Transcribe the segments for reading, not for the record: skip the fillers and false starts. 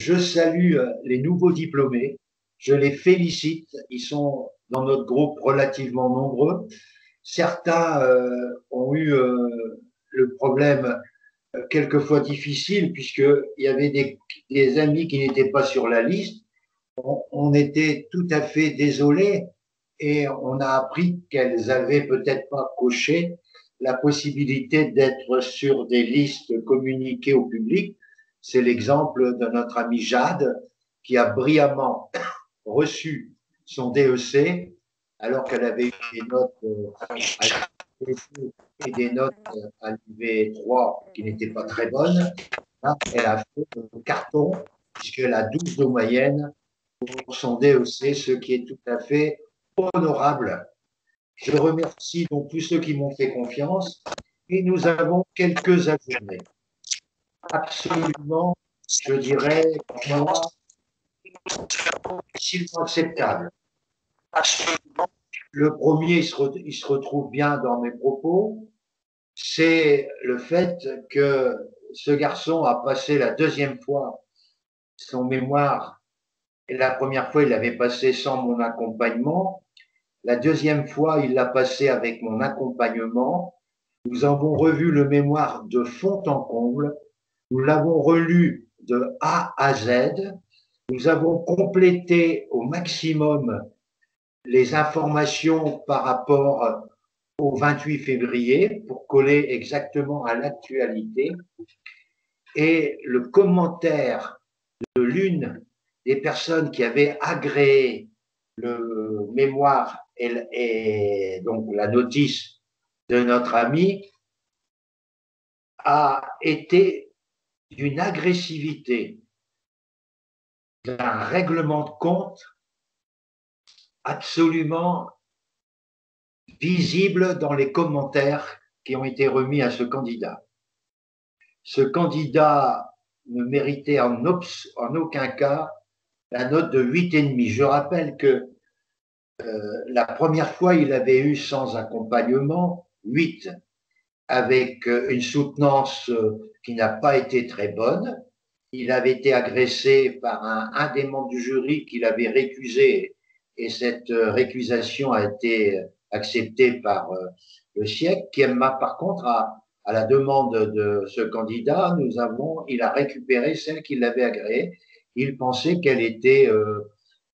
je salue les nouveaux diplômés, je les félicite, ils sont dans notre groupe relativement nombreux. Certains ont eu le problème quelquefois difficile puisqu'il y avait des amis qui n'étaient pas sur la liste. On était tout à fait désolés et on a appris qu'elles avaient peut-être pas coché la possibilité d'être sur des listes communiquées au public. C'est l'exemple de notre amie Jade qui a brillamment reçu son DEC alors qu'elle avait eu des notes et des notes à l'UV3 qui n'étaient pas très bonnes. Là, elle a fait un carton puisqu'elle a 12 de moyenne pour son DEC, ce qui est tout à fait honorable. Je remercie donc tous ceux qui m'ont fait confiance et nous avons quelques ajournés. Absolument, je dirais, moi, difficilement acceptable. Le premier, il se retrouve bien dans mes propos, c'est le fait que ce garçon a passé la deuxième fois son mémoire. Et la première fois, il l'avait passé sans mon accompagnement. La deuxième fois, il l'a passé avec mon accompagnement. Nous avons revu le mémoire de fond en comble. Nous l'avons relu de A à Z. Nous avons complété au maximum les informations par rapport au 28 février pour coller exactement à l'actualité. Et le commentaire de l'une des personnes qui avait agréé le mémoire et donc la notice de notre ami a été d'une agressivité, d'un règlement de compte absolument visible dans les commentaires qui ont été remis à ce candidat. Ce candidat ne méritait en aucun cas la note de 8,5. Je rappelle que la première fois, il avait eu sans accompagnement 8, avec une soutenance qui n'a pas été très bonne. Il avait été agressé par un des membres du jury qui l'avait récusé et cette récusation a été acceptée par le siècle, qui m'a par contre, à la demande de ce candidat, il a récupéré celle qui l'avait agréée. Il pensait qu'elle était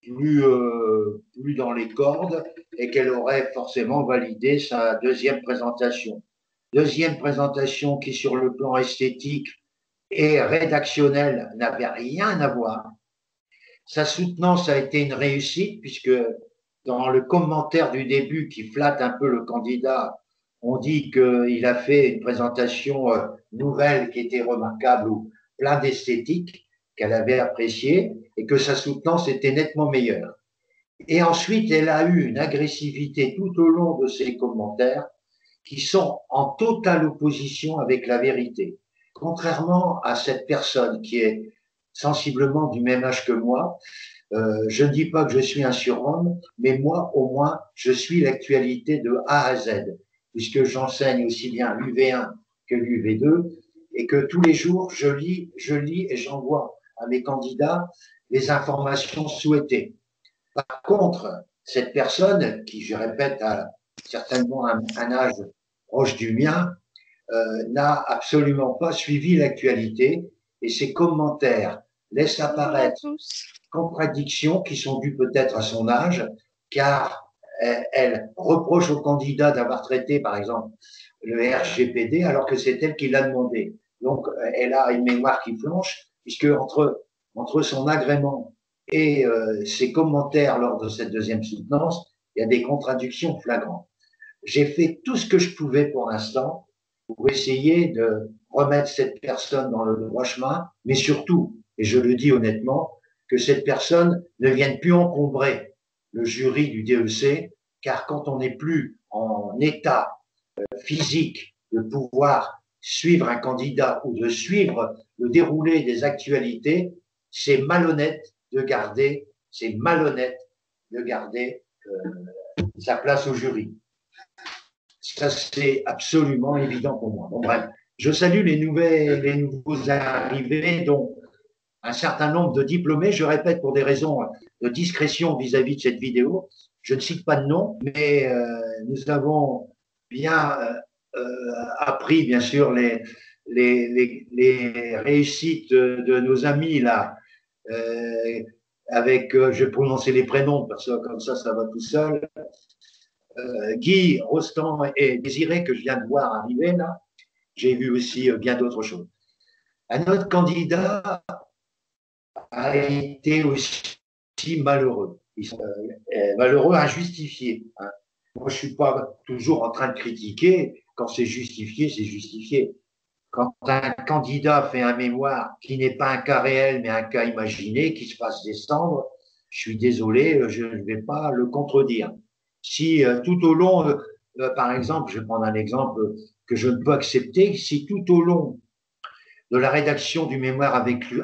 plus dans les cordes et qu'elle aurait forcément validé sa deuxième présentation. Deuxième présentation qui, sur le plan esthétique et rédactionnel, n'avait rien à voir. Sa soutenance a été une réussite puisque dans le commentaire du début qui flatte un peu le candidat, on dit qu'il a fait une présentation nouvelle qui était remarquable ou plein d'esthétique qu'elle avait appréciée et que sa soutenance était nettement meilleure. Et ensuite, elle a eu une agressivité tout au long de ses commentaires qui sont en totale opposition avec la vérité. Contrairement à cette personne qui est sensiblement du même âge que moi, je ne dis pas que je suis un surhomme, mais moi, au moins, je suis l'actualité de A à Z, puisque j'enseigne aussi bien l'UV1 que l'UV2, et que tous les jours, je lis et j'envoie à mes candidats les informations souhaitées. Par contre, cette personne, qui, je répète, a certainement un âge proche du mien, n'a absolument pas suivi l'actualité et ses commentaires laissent apparaître contradictions qui sont dues peut-être à son âge, car elle reproche au candidat d'avoir traité, par exemple, le RGPD alors que c'est elle qui l'a demandé. Donc, elle a une mémoire qui flanche, puisque entre son agrément et ses commentaires lors de cette deuxième soutenance, il y a des contradictions flagrantes. J'ai fait tout ce que je pouvais pour l'instant pour essayer de remettre cette personne dans le droit chemin, mais surtout, et je le dis honnêtement, que cette personne ne vienne plus encombrer le jury du DEC, car quand on n'est plus en état physique de pouvoir suivre un candidat ou de suivre le déroulé des actualités, c'est malhonnête de garder sa place au jury. Ça, c'est absolument évident pour moi. Bon, bref, je salue les nouveaux arrivés, dont un certain nombre de diplômés. Je répète, pour des raisons de discrétion vis-à-vis de cette vidéo, je ne cite pas de nom, mais nous avons bien appris, bien sûr, les réussites de nos amis là, avec, je vais prononcer les prénoms, parce que comme ça va tout seul. Guy, Rostand et Désiré, que je viens de voir arriver là. J'ai vu aussi bien d'autres choses. Un autre candidat a été aussi malheureux. Ils sont malheureux, injustifié. Hein. Moi, je ne suis pas toujours en train de critiquer. Quand c'est justifié, c'est justifié. Quand un candidat fait un mémoire qui n'est pas un cas réel, mais un cas imaginé, qui se fasse descendre, je suis désolé, je ne vais pas le contredire. Si tout au long, par exemple, je vais prendre un exemple que je ne peux accepter, si tout au long de la rédaction du mémoire avec lui,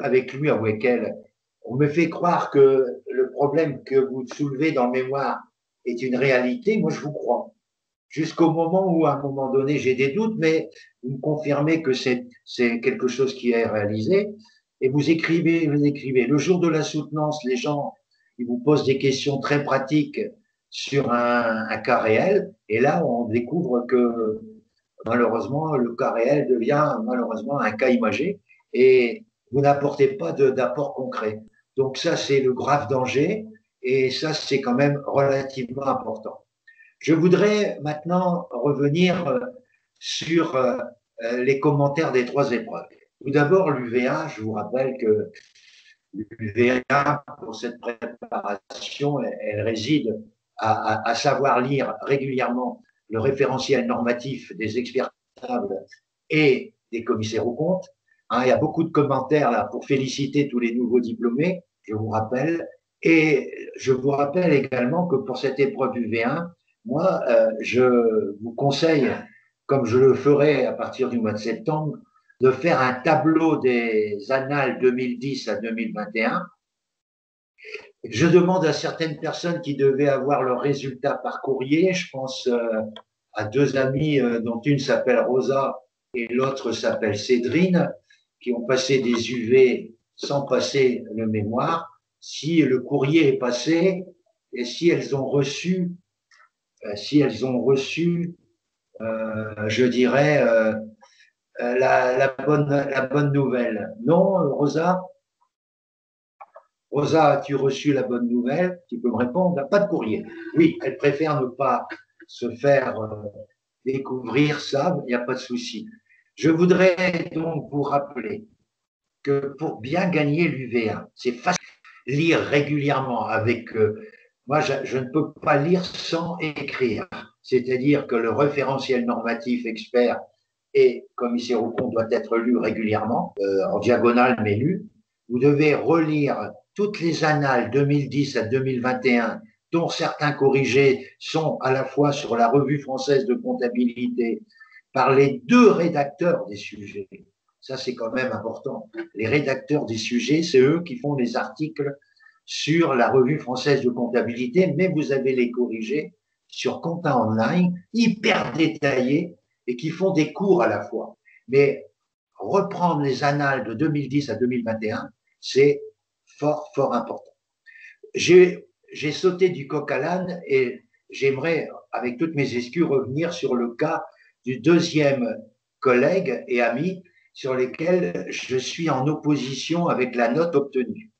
avec elle, on me fait croire que le problème que vous soulevez dans le mémoire est une réalité, moi je vous crois. Jusqu'au moment où, à un moment donné, j'ai des doutes, mais vous me confirmez que c'est quelque chose qui est réalisé, et vous écrivez, vous écrivez. Le jour de la soutenance, les gens, ils vous posent des questions très pratiques sur un cas réel, et là, on découvre que malheureusement, le cas réel devient malheureusement un cas imagé, et vous n'apportez pas d'apport concret. Donc ça, c'est le grave danger, et ça, c'est quand même relativement important. Je voudrais maintenant revenir sur les commentaires des trois épreuves. Tout d'abord, l'UVA, je vous rappelle que l'UVA, pour cette préparation, elle réside à savoir lire régulièrement le référentiel normatif des experts et des commissaires aux comptes. Hein, il y a beaucoup de commentaires là pour féliciter tous les nouveaux diplômés, je vous rappelle. Et je vous rappelle également que pour cette épreuve du V1, moi, je vous conseille, comme je le ferai à partir du mois de septembre, de faire un tableau des annales 2010 à 2021. Je demande à certaines personnes qui devaient avoir leurs résultats par courrier, je pense à deux amies dont une s'appelle Rosa et l'autre s'appelle Cédrine, qui ont passé des UV sans passer le mémoire, si le courrier est passé et si elles ont reçu, je dirais, la bonne nouvelle. Non, Rosa? Rosa, as-tu reçu la bonne nouvelle? Tu peux me répondre? Pas de courrier. Oui, elle préfère ne pas se faire découvrir ça, il n'y a pas de souci. Je voudrais donc vous rappeler que pour bien gagner l'UV1, c'est facile. Lire régulièrement avec... moi, je ne peux pas lire sans écrire. C'est-à-dire que le référentiel normatif expert et commissaire aux comptes doit être lu régulièrement, en diagonale mais lu. Vous devez relire toutes les annales 2010 à 2021, dont certains corrigés sont à la fois sur la Revue française de comptabilité par les deux rédacteurs des sujets. Ça, c'est quand même important. Les rédacteurs des sujets, c'est eux qui font les articles sur la Revue française de comptabilité, mais vous avez les corrigés sur Compta Online, hyper détaillés, et qui font des cours à la fois. Mais reprendre les annales de 2010 à 2021, c'est fort, fort important. J'ai sauté du coq à l'âne et j'aimerais, avec toutes mes excuses, revenir sur le cas du deuxième collègue et ami sur lesquels je suis en opposition avec la note obtenue.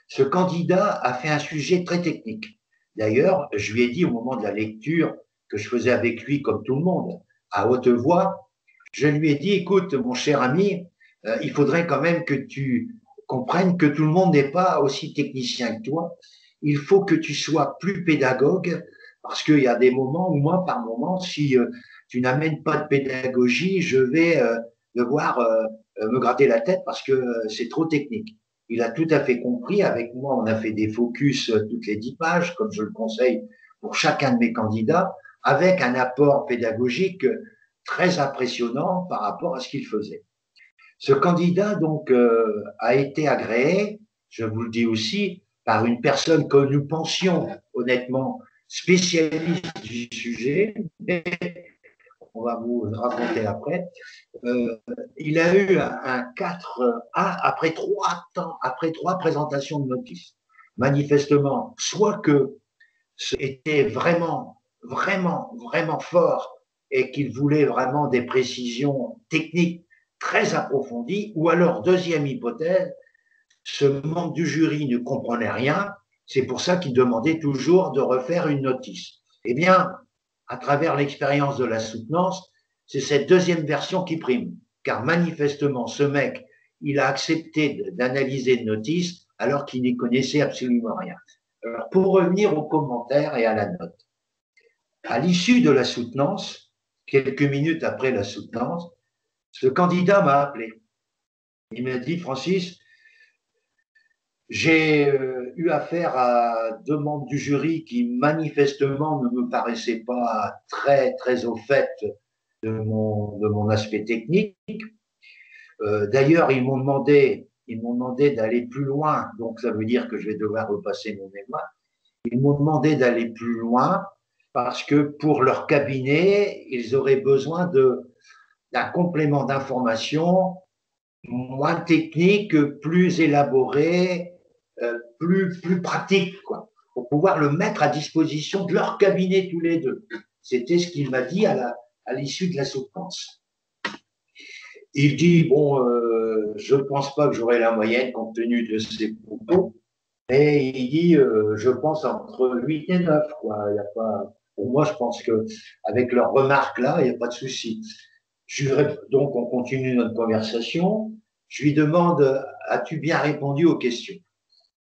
Ce candidat a fait un sujet très technique. D'ailleurs, je lui ai dit au moment de la lecture que je faisais avec lui, comme tout le monde, à haute voix, je lui ai dit, écoute, mon cher ami, il faudrait quand même que tu comprennes que tout le monde n'est pas aussi technicien que toi. Il faut que tu sois plus pédagogue, parce qu'il y a des moments où moi, par moment, si tu n'amènes pas de pédagogie, je vais devoir me gratter la tête parce que c'est trop technique. Il a tout à fait compris. Avec moi, on a fait des focus toutes les 10 pages, comme je le conseille pour chacun de mes candidats, avec un apport pédagogique très impressionnant par rapport à ce qu'il faisait. Ce candidat, donc, a été agréé, je vous le dis aussi, par une personne que nous pensions honnêtement spécialiste du sujet, mais on va vous raconter après. Il a eu un 4A après trois présentations de notice. Manifestement, soit que c'était vraiment fort et qu'il voulait vraiment des précisions techniques très approfondies, ou alors, deuxième hypothèse, ce membre du jury ne comprenait rien, c'est pour ça qu'il demandait toujours de refaire une notice. Eh bien, à travers l'expérience de la soutenance, c'est cette deuxième version qui prime, car manifestement, ce mec, il a accepté d'analyser une notice alors qu'il n'y connaissait absolument rien. Alors, pour revenir aux commentaires et à la note, à l'issue de la soutenance, quelques minutes après la soutenance, ce candidat m'a appelé. Il m'a dit, Francis, j'ai eu affaire à deux membres du jury qui manifestement ne me paraissaient pas très au fait de mon aspect technique. D'ailleurs, ils m'ont demandé d'aller plus loin, donc ça veut dire que je vais devoir repasser mon mémoire. Ils m'ont demandé d'aller plus loin parce que pour leur cabinet, ils auraient besoin d'un complément d'information moins technique, plus élaboré, plus pratique, quoi, pour pouvoir le mettre à disposition de leur cabinet tous les deux. C'était ce qu'il m'a dit à l'issue de la soutenance. Il dit, bon, je ne pense pas que j'aurai la moyenne compte tenu de ses propos, mais il dit, je pense entre 8 et 9, quoi. Il y a pas, pour moi, je pense qu'avec leurs remarques là, il n'y a pas de souci. Donc, on continue notre conversation. Je lui demande, as-tu bien répondu aux questions?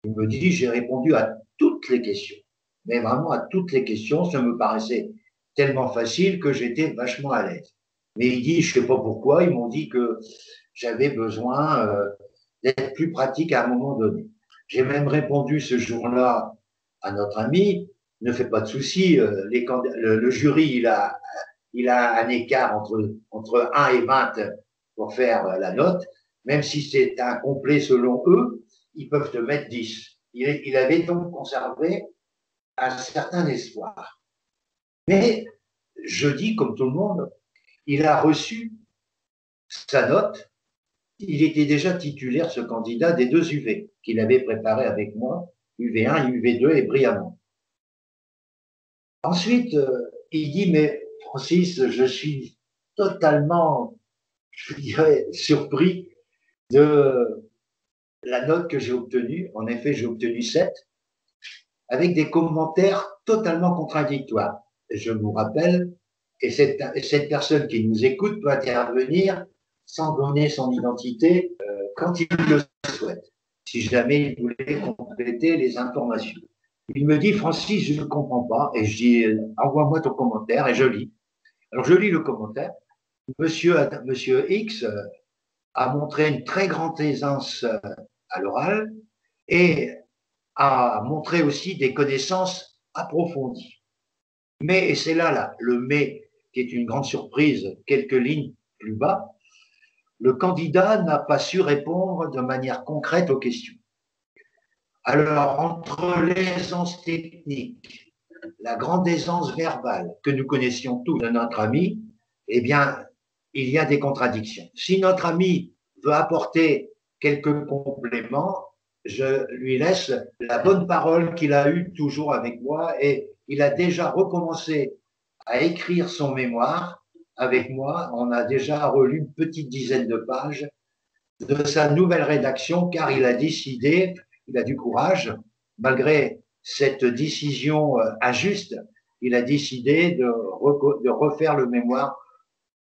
Il me dit, j'ai répondu à toutes les questions, mais vraiment à toutes les questions. Ça me paraissait tellement facile que j'étais vachement à l'aise. Mais il dit, je ne sais pas pourquoi, ils m'ont dit que j'avais besoin d'être plus pratique à un moment donné. J'ai même répondu ce jour-là à notre ami, ne fais pas de soucis, le jury, il a un écart entre 1 et 20 pour faire la note, même si c'est incomplet selon eux, ils peuvent te mettre 10. Il avait donc conservé un certain espoir. Mais jeudi, comme tout le monde, il a reçu sa note. Il était déjà titulaire, ce candidat, des 2 UV qu'il avait préparés avec moi, UV1, UV2 et brillamment. Ensuite, il dit, mais Francis, je suis totalement, je dirais, surpris de la note que j'ai obtenue. En effet, j'ai obtenu 7, avec des commentaires totalement contradictoires. Et je vous rappelle, et cette personne qui nous écoute peut intervenir sans donner son identité quand il le souhaite, si jamais il voulait compléter les informations. Il me dit, Francis, je ne comprends pas, et je dis, envoie-moi ton commentaire, et je lis. Alors je lis le commentaire. Monsieur X a montré une très grande aisance à l'oral et a montré aussi des connaissances approfondies. Mais, et c'est là le mais qui est une grande surprise, quelques lignes plus bas, le candidat n'a pas su répondre de manière concrète aux questions. Alors, entre l'aisance technique, la grande aisance verbale que nous connaissions tous de notre ami, eh bien, il y a des contradictions. Si notre ami veut apporter quelques compléments, je lui laisse la bonne parole qu'il a eue toujours avec moi et il a déjà recommencé à écrire son mémoire avec moi. On a déjà relu une petite dizaine de pages de sa nouvelle rédaction car il a décidé, il a du courage, malgré cette décision injuste, il a décidé de refaire le mémoire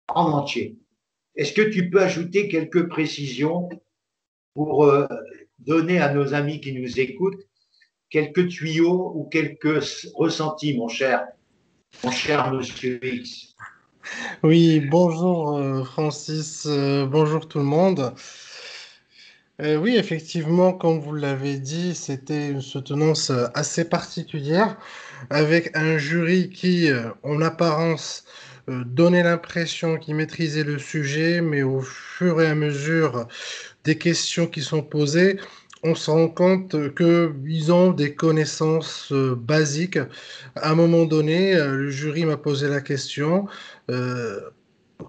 en entier. Est-ce que tu peux ajouter quelques précisions pour donner à nos amis qui nous écoutent quelques tuyaux ou quelques ressentis, mon cher monsieur X? Oui, bonjour Francis, bonjour tout le monde. Oui, effectivement, comme vous l'avez dit, c'était une soutenance assez particulière avec un jury qui, en apparence, donnait l'impression qu'il maîtrisait le sujet, mais au fur et à mesure des questions qui sont posées, on se rend compte qu'ils ont des connaissances basiques. À un moment donné, le jury m'a posé la question, euh,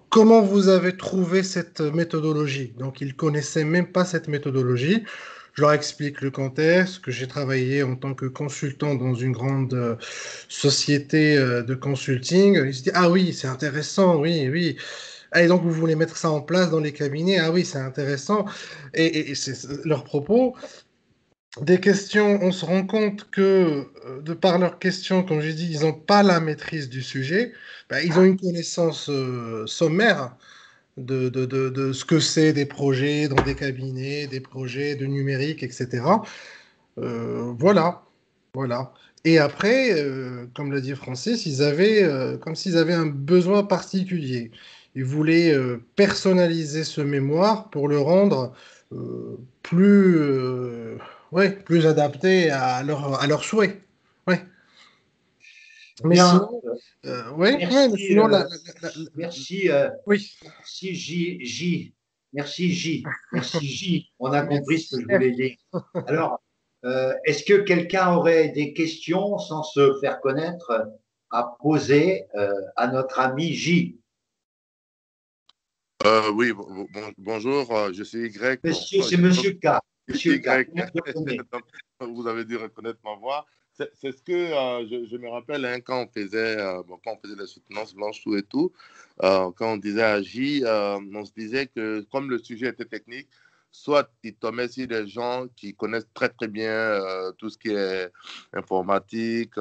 comment vous avez trouvé cette méthodologie? Donc, ils connaissaient même pas cette méthodologie. Je leur explique le contexte, que j'ai travaillé en tant que consultant dans une grande société de consulting. Ils se disent, ah oui, c'est intéressant, oui, oui. Ah, et donc, vous voulez mettre ça en place dans les cabinets? Ah oui, c'est intéressant. Et c'est leur propos. Des questions, on se rend compte que, de par leurs questions, comme j'ai dit, ils n'ont pas la maîtrise du sujet. Ben, ils ont une connaissance sommaire de ce que c'est des projets dans des cabinets, des projets de numérique, etc. Voilà, voilà. Et après, comme l'a dit Francis, ils avaient, comme s'ils avaient un besoin particulier. Ils voulaient personnaliser ce mémoire pour le rendre plus, ouais, plus adapté à leurs souhaits. Ouais. Mais Bien, sinon, ouais, ouais, mais merci, sinon, merci, oui. merci J. Merci J. Merci J. On a compris ce que Merci. je voulais dire. Alors, est-ce que quelqu'un aurait des questions sans se faire connaître à poser à notre ami J? Oui, bonjour, je suis Y. Bon, Monsieur, c'est je pense Monsieur K. que Monsieur Y. K. Comment je le connais? Donc, vous avez dû reconnaître ma voix. C'est ce que je me rappelle hein, quand on faisait les soutenances blanches, tout et tout, quand on disait à J, on se disait que comme le sujet était technique, soit il tombait sur des gens qui connaissent très très bien tout ce qui est informatique,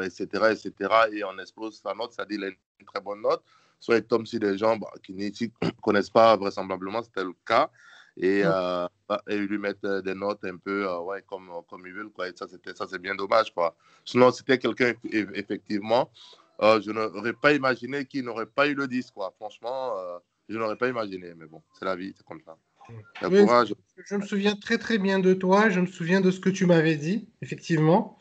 etc., etc., et on expose sa note, c'est-à-dire il a une très bonne note, soit il tombe sur des gens qui ne connaissent pas vraisemblablement, c'était le cas, et ils lui mettent des notes un peu ouais, comme ils veulent. Quoi. Et ça, c'est bien dommage. Quoi. Sinon, c'était quelqu'un, effectivement, je n'aurais pas imaginé qu'il n'aurait pas eu le 10. Quoi. Franchement, je n'aurais pas imaginé. Mais bon, c'est la vie, c'est comme ça. Le Oui, courage. je me souviens très très bien de toi, je me souviens de ce que tu m'avais dit, effectivement.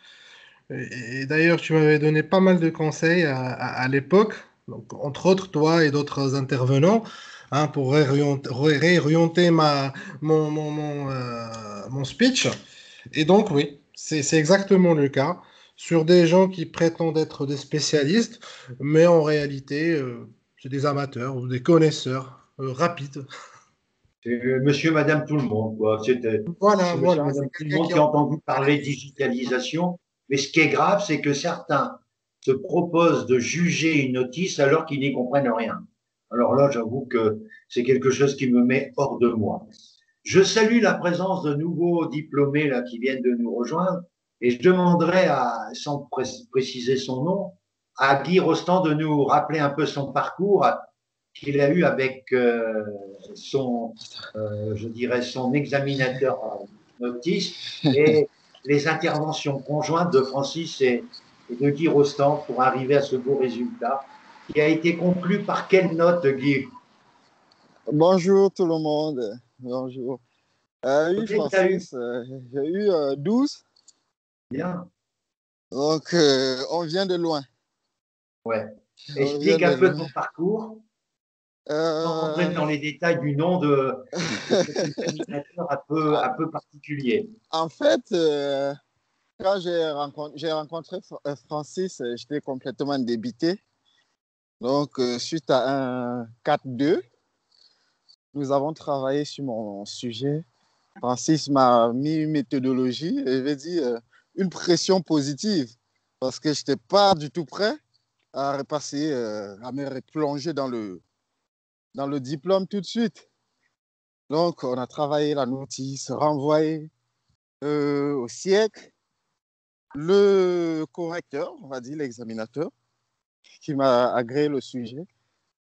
Et d'ailleurs, tu m'avais donné pas mal de conseils à l'époque, donc, entre autres toi et d'autres intervenants, hein, pour réorienter mon speech. Et donc, oui, c'est exactement le cas sur des gens qui prétendent être des spécialistes, mais en réalité, c'est des amateurs ou des connaisseurs rapides. C'est monsieur, madame, tout le monde, quoi. Voilà, C'est monsieur, voilà, c'est madame, tout le quelqu'un monde qui qui a en entendu parler de digitalisation. Mais ce qui est grave, c'est que certains se proposent de juger une notice alors qu'ils n'y comprennent rien. Alors là, j'avoue que c'est quelque chose qui me met hors de moi. Je salue la présence de nouveaux diplômés là, qui viennent de nous rejoindre et je demanderai, sans préciser son nom, à Guy Rostand de nous rappeler un peu son parcours qu'il a eu avec son, je dirais, son examinateur notiste et les interventions conjointes de Francis et de Guy Rostand pour arriver à ce beau résultat qui a été conclu par quelle note, Guy? Bonjour tout le monde. Bonjour. Oui, Combien tu as eu? Francis, j'ai eu 12. Bien. Donc, on vient de loin. Ouais. On vient Explique de un peu loin. ton parcours sans rentrer Euh, dans les détails du nom de cet examinateur un peu particulier. En fait, quand j'ai rencontré Francis, j'étais complètement débité. Donc, suite à un 4-2, nous avons travaillé sur mon sujet. Francis m'a mis une méthodologie, et je vais dire une pression positive, parce que je n'étais pas du tout prêt à repasser, à me replonger dans le diplôme tout de suite. Donc, on a travaillé la notice, renvoyé au siècle. Le correcteur, on va dire l'examinateur, qui m'a agréé le sujet,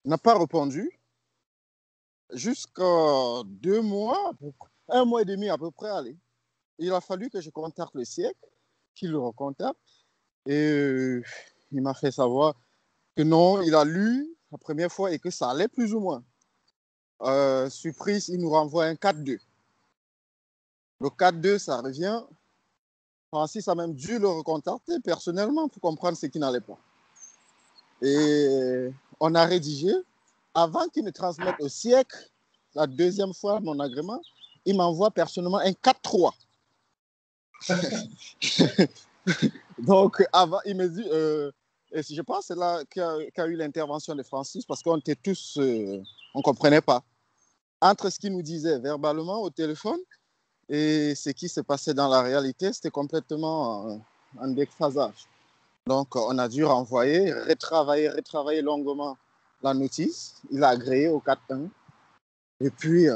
n'a pas répondu jusqu'à 2 mois, un mois et demi à peu près. Allez. Il a fallu que je contacte le siècle, qu'il le recontacte, et il m'a fait savoir que non, il a lu la première fois et que ça allait plus ou moins. Surprise, il nous renvoie un 4-2. Le 4-2, ça revient. Francis a même dû le recontacter personnellement pour comprendre ce qui n'allait pas. Et on a rédigé. Avant qu'il ne transmette au siècle, la deuxième fois mon agrément, il m'envoie personnellement un 4-3. Donc, avant, il me dit, et je pense que c'est là qu'a eu l'intervention de Francis, parce qu'on était tous, on ne comprenait pas. Entre ce qu'il nous disait verbalement au téléphone et ce qui se passait dans la réalité, c'était complètement en déphasage. Donc, on a dû renvoyer, retravailler longuement la notice. Il a agréé au 4-1. Et puis,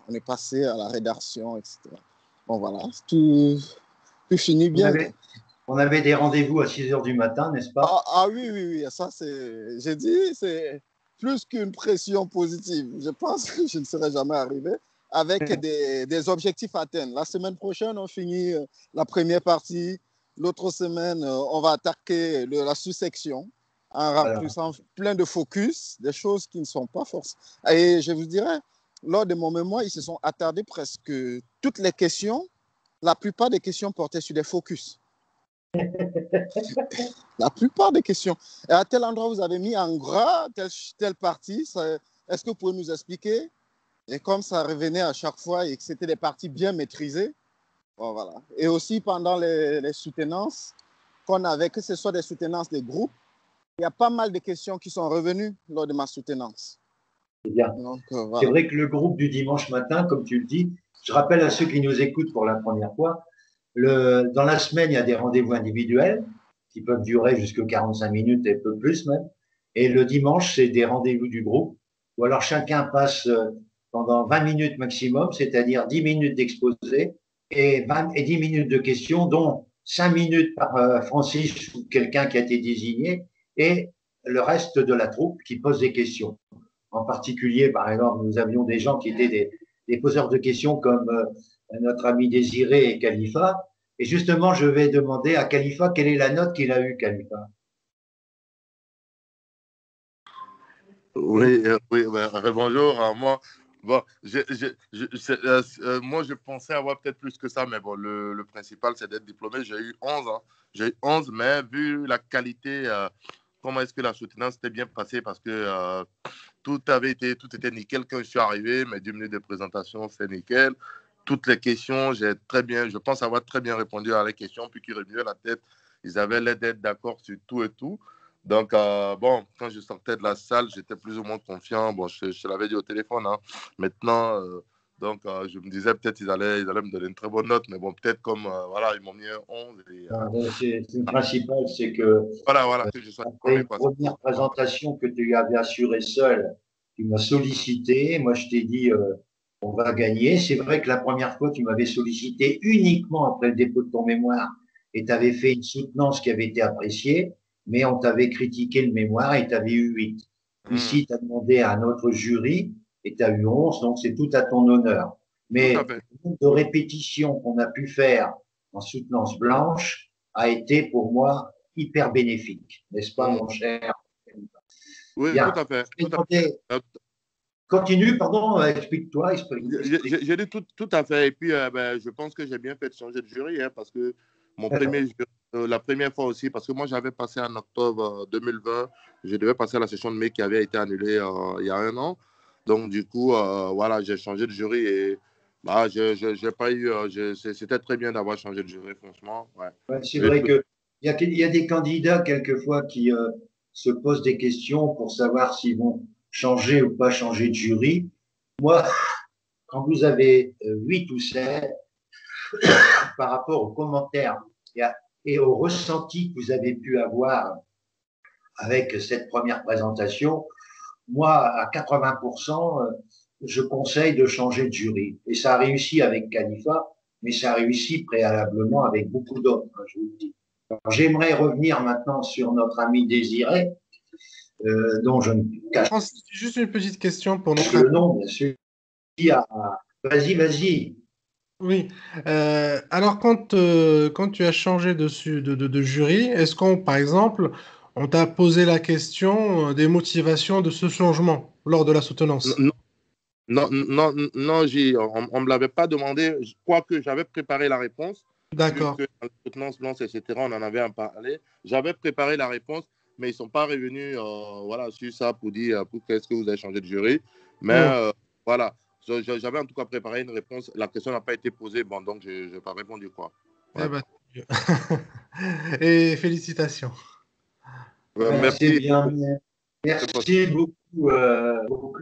on est passé à la rédaction, etc. Bon, voilà, tout finit bien. On avait des rendez-vous à 6 h du matin, n'est-ce pas? Oui, ça c'est, j'ai dit, c'est plus qu'une pression positive. Je pense que je ne serai jamais arrivé avec des objectifs atteints. La semaine prochaine, on finit la première partie. L'autre semaine, on va attaquer la sous-section en remplissant plein de focus, des choses qui ne sont pas forcément. Et je vous dirais, lors de mon mémoire, ils se sont attardés presque toutes les questions. La plupart des questions portaient sur des focus. La plupart des questions. Et à tel endroit, vous avez mis en gras telle partie. Est-ce que vous pouvez nous expliquer? Et comme ça revenait à chaque fois et que c'était des parties bien maîtrisées. Bon, voilà. Et aussi pendant les soutenances qu'on avait, que ce soit des soutenances des groupes, il y a pas mal de questions qui sont revenues lors de ma soutenance. C'est bien. Voilà. C'est vrai que le groupe du dimanche matin, comme tu le dis, je rappelle à ceux qui nous écoutent pour la première fois, dans la semaine, il y a des rendez-vous individuels qui peuvent durer jusqu'à 45 minutes et peu plus même. Et le dimanche, c'est des rendez-vous du groupe où alors chacun passe pendant 20 minutes maximum, c'est-à-dire 10 minutes d'exposé et 10 minutes de questions, dont 5 minutes par Francis ou quelqu'un qui a été désigné et le reste de la troupe qui pose des questions. En particulier, par exemple, nous avions des gens qui étaient des poseurs de questions comme notre ami Désiré et Khalifa. Et justement, je vais demander à Khalifa quelle est la note qu'il a eue, Khalifa. Oui, bonjour. Moi, bon, moi, je pensais avoir peut-être plus que ça, mais bon, le principal, c'est d'être diplômé. J'ai eu 11 ans. J'ai eu 11, mais vu la qualité, comment est-ce que la soutenance s'était bien passée, parce que tout était nickel quand je suis arrivé. Mes 10 minutes de présentation, c'est nickel. Toutes les questions, je pense avoir très bien répondu à les questions, puis qui revenaient la tête. Ils avaient l'air d'être d'accord sur tout et tout. Donc, bon, quand je sortais de la salle, j'étais plus ou moins confiant. Bon, je l'avais dit au téléphone. Hein. Maintenant, je me disais peut-être qu'ils allaient me donner une très bonne note. Mais bon, peut-être comme, voilà, ils m'ont mis un 11. C'est le principal, c'est que, que je sois après une première présentation que tu avais assurée seule, tu m'as sollicité. Moi, je t'ai dit, on va gagner. C'est vrai que la première fois, tu m'avais sollicité uniquement après le dépôt de ton mémoire et tu avais fait une soutenance qui avait été appréciée, mais on t'avait critiqué le mémoire et tu avais eu 8. Ici, tu as demandé à un autre jury et tu as eu 11, donc c'est tout à ton honneur. Mais le nombre de répétitions qu'on a pu faire en soutenance blanche a été pour moi hyper bénéfique, n'est-ce pas, mon cher? Oui, bien. Tout à fait. Continue, pardon, explique-toi. J'ai dit tout à fait. Et puis, je pense que j'ai bien fait de changer de jury, hein, parce que la première fois aussi, parce que moi, j'avais passé en octobre 2020, je devais passer à la session de mai qui avait été annulée il y a 1 an. Donc, du coup, voilà, j'ai changé de jury et j'ai pas eu. C'était très bien d'avoir changé de jury, franchement. Ouais. C'est vrai qu'il y a des candidats, quelquefois, qui se posent des questions pour savoir s'ils vont changer ou pas changer de jury. Moi, quand vous avez 8 ou 7, par rapport aux commentaires et aux ressentis que vous avez pu avoir avec cette première présentation, moi, à 80%, je conseille de changer de jury. Et ça a réussi avec Khalifa, mais ça a réussi préalablement avec beaucoup d'autres, hein, je vous le dis. J'aimerais revenir maintenant sur notre ami Désiré, dont je ne cache pas juste une petite question pour notre le nom, bien sûr. Vas-y. Oui. Alors, quand tu as changé de jury, est-ce qu'on, par exemple, on t'a posé la question des motivations de ce changement lors de la soutenance? Non, on ne me l'avait pas demandé, quoique j'avais préparé la réponse. D'accord. Vu que dans la soutenance blanche, etc., on en avait parlé. J'avais préparé la réponse, mais ils ne sont pas revenus sur ça pour dire qu'est-ce que vous avez changé de jury. Mais voilà, J'avais en tout cas préparé une réponse. La question n'a pas été posée, bon, donc je n'ai pas répondu quoi. Eh ben, et félicitations. C'est Merci. bien. Merci beaucoup,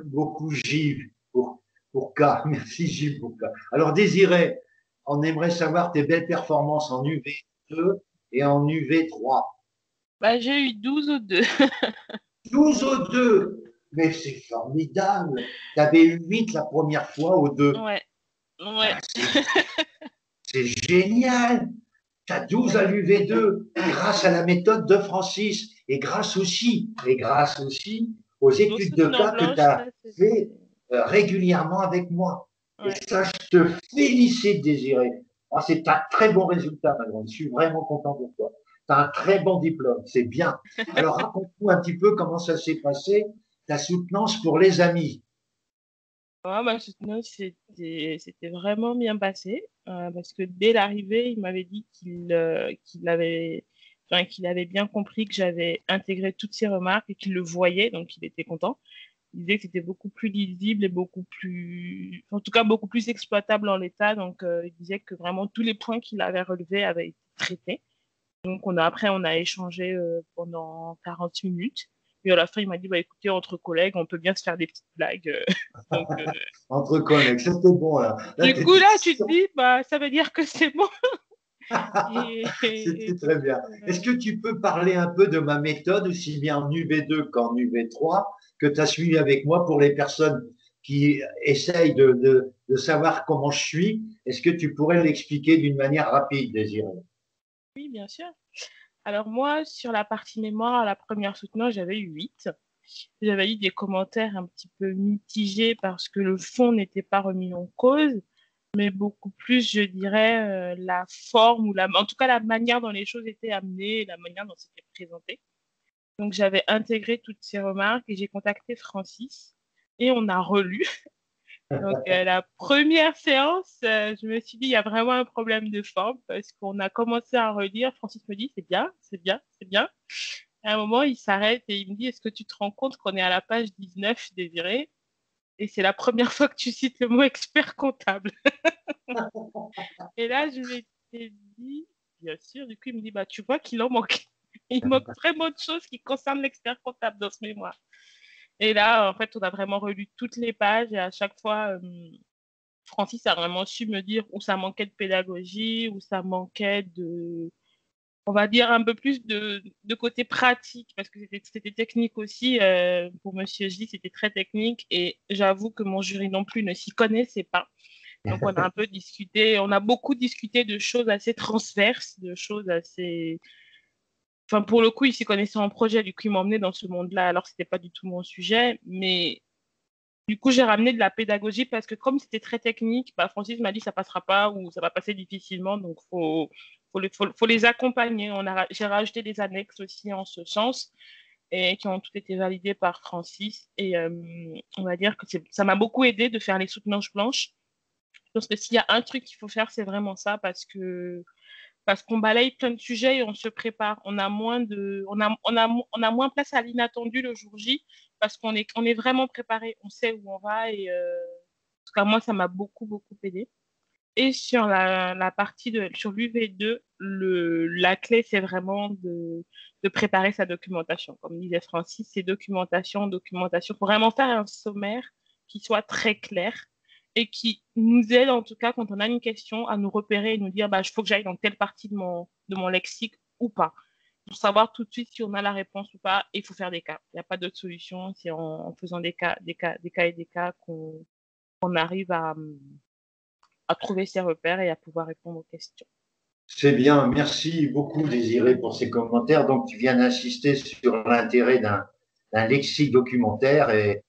beaucoup Gilles pour K. Merci Gilles pour K. Alors Désiré, on aimerait savoir tes belles performances en UV2 et en UV3. Bah, j'ai eu 12 ou 2. 12 aux 2. Mais c'est formidable. Tu avais eu 8 la première fois aux 2. Ouais. Ah, c'est génial. Tu as 12 à l'UV2 grâce à la méthode de Francis et grâce aussi aux études de cas que tu as fait régulièrement avec moi. Ouais. Et ça, je te félicite, Désiré. C'est un très bon résultat, ma grande. Je suis vraiment content pour toi. Tu as un très bon diplôme, c'est bien. Alors, raconte-nous un petit peu comment ça s'est passé, ta soutenance pour les amis. Ma soutenance, c'était vraiment bien passé parce que dès l'arrivée, il m'avait dit qu'il avait bien compris que j'avais intégré toutes ses remarques et qu'il le voyait, donc il était content. Il disait que c'était beaucoup plus lisible et beaucoup plus exploitable en l'état. Donc, il disait que vraiment tous les points qu'il avait relevés avaient été traités. Donc, après, on a échangé pendant 40 minutes. Et à la fin, il m'a dit, écoutez, entre collègues, on peut bien se faire des petites blagues. Donc, entre collègues, c'était bon, là. Du coup, là, tu te dis, ça veut dire que c'est bon. C'était très bien. Est-ce que tu peux parler un peu de ma méthode, aussi bien en UV2 qu'en UV3, que tu as suivi avec moi pour les personnes qui essayent de savoir comment je suis? Est-ce que tu pourrais l'expliquer d'une manière rapide, Désiré? Oui, bien sûr. Alors moi, sur la partie mémoire, à la première soutenance, j'avais eu 8. J'avais eu des commentaires un petit peu mitigés parce que le fond n'était pas remis en cause, mais beaucoup plus, je dirais, la forme ou en tout cas la manière dont les choses étaient amenées, la manière dont c'était présenté. Donc j'avais intégré toutes ces remarques et j'ai contacté Francis et on a relu. Donc la première séance, je me suis dit il y a vraiment un problème de forme parce qu'on a commencé à relire. Francis me dit c'est bien, c'est bien, c'est bien. À un moment, il s'arrête et il me dit est-ce que tu te rends compte qu'on est à la page 19, Désiré? Et c'est la première fois que tu cites le mot expert comptable. Et là, je lui ai dit, bien sûr, du coup, il me dit, tu vois qu'il en manque. Il manque vraiment de choses qui concernent l'expert comptable dans ce mémoire. Et là, en fait, on a vraiment relu toutes les pages et à chaque fois, Francis a vraiment su me dire où ça manquait de pédagogie, où ça manquait de, on va dire, un peu plus de côté pratique, parce que c'était technique aussi. Pour Monsieur J, c'était très technique et j'avoue que mon jury non plus ne s'y connaissait pas. Donc, on a un peu discuté, on a beaucoup discuté de choses assez transverses, de choses assez... Enfin, pour le coup, il s'y connaissait en projet, du coup, il m'a emmené dans ce monde-là, alors que c'était pas du tout mon sujet, mais du coup, j'ai ramené de la pédagogie parce que comme c'était très technique, Francis m'a dit ça passera pas ou ça va passer difficilement, donc faut les accompagner. J'ai rajouté des annexes aussi en ce sens et qui ont toutes été validées par Francis. Et on va dire que ça m'a beaucoup aidé de faire les soutenances blanches. Je pense que s'il y a un truc qu'il faut faire, c'est vraiment ça parce qu'on balaye plein de sujets et on se prépare. On a moins place à l'inattendu le jour J parce qu'on est vraiment préparé. On sait où on va et en tout cas, moi, ça m'a beaucoup, beaucoup aidé. Et sur la partie sur l'UV2, la clé, c'est vraiment de préparer sa documentation. Comme disait Francis, c'est documentation. Il faut vraiment faire un sommaire qui soit très clair et qui nous aide, en tout cas, quand on a une question, à nous repérer et nous dire, il faut que j'aille dans telle partie de mon lexique ou pas. Pour savoir tout de suite si on a la réponse ou pas, il faut faire des cas. Il n'y a pas d'autre solution. C'est en faisant des cas qu'on arrive à trouver ses repères et à pouvoir répondre aux questions. C'est bien, merci beaucoup Désiré pour ces commentaires. Donc tu viens d'insister sur l'intérêt d'un lexique documentaire et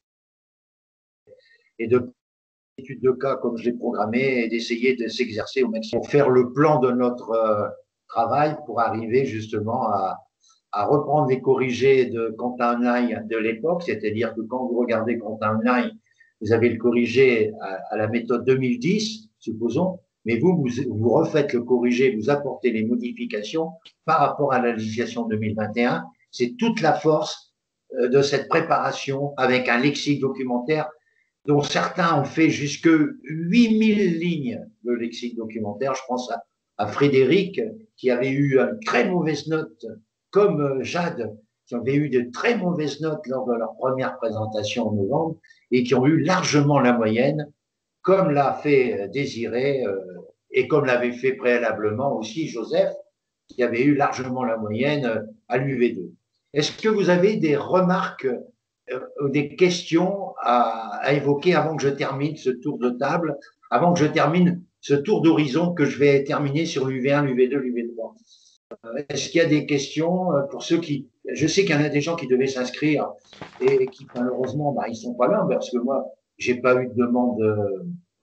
de études de cas comme je l'ai programmé et d'essayer de s'exercer au maximum pour faire le plan de notre travail pour arriver justement à reprendre les corrigés de Quentin Naï de l'époque, c'est-à-dire que quand vous regardez Quentin Naï, vous avez le corrigé à la méthode 2010, supposons, mais vous refaites le corrigé, vous apportez les modifications par rapport à la législation 2021. C'est toute la force de cette préparation avec un lexique documentaire dont certains ont fait jusque 8000 lignes de lexique documentaire. Je pense à Frédéric, qui avait eu une très mauvaise note, comme Jade, qui avaient eu de très mauvaises notes lors de leur première présentation en novembre et qui ont eu largement la moyenne, comme l'a fait Désiré et comme l'avait fait préalablement aussi Joseph, qui avait eu largement la moyenne à l'UV2. Est-ce que vous avez des remarques, des questions à évoquer avant que je termine ce tour de table, avant que je termine ce tour d'horizon que je vais terminer sur l'UV1, l'UV2, l'UV3? Est-ce qu'il y a des questions pour ceux qui... Je sais qu'il y en a des gens qui devaient s'inscrire et qui, malheureusement, bah, ils ne sont pas là parce que moi, je n'ai pas eu de demande.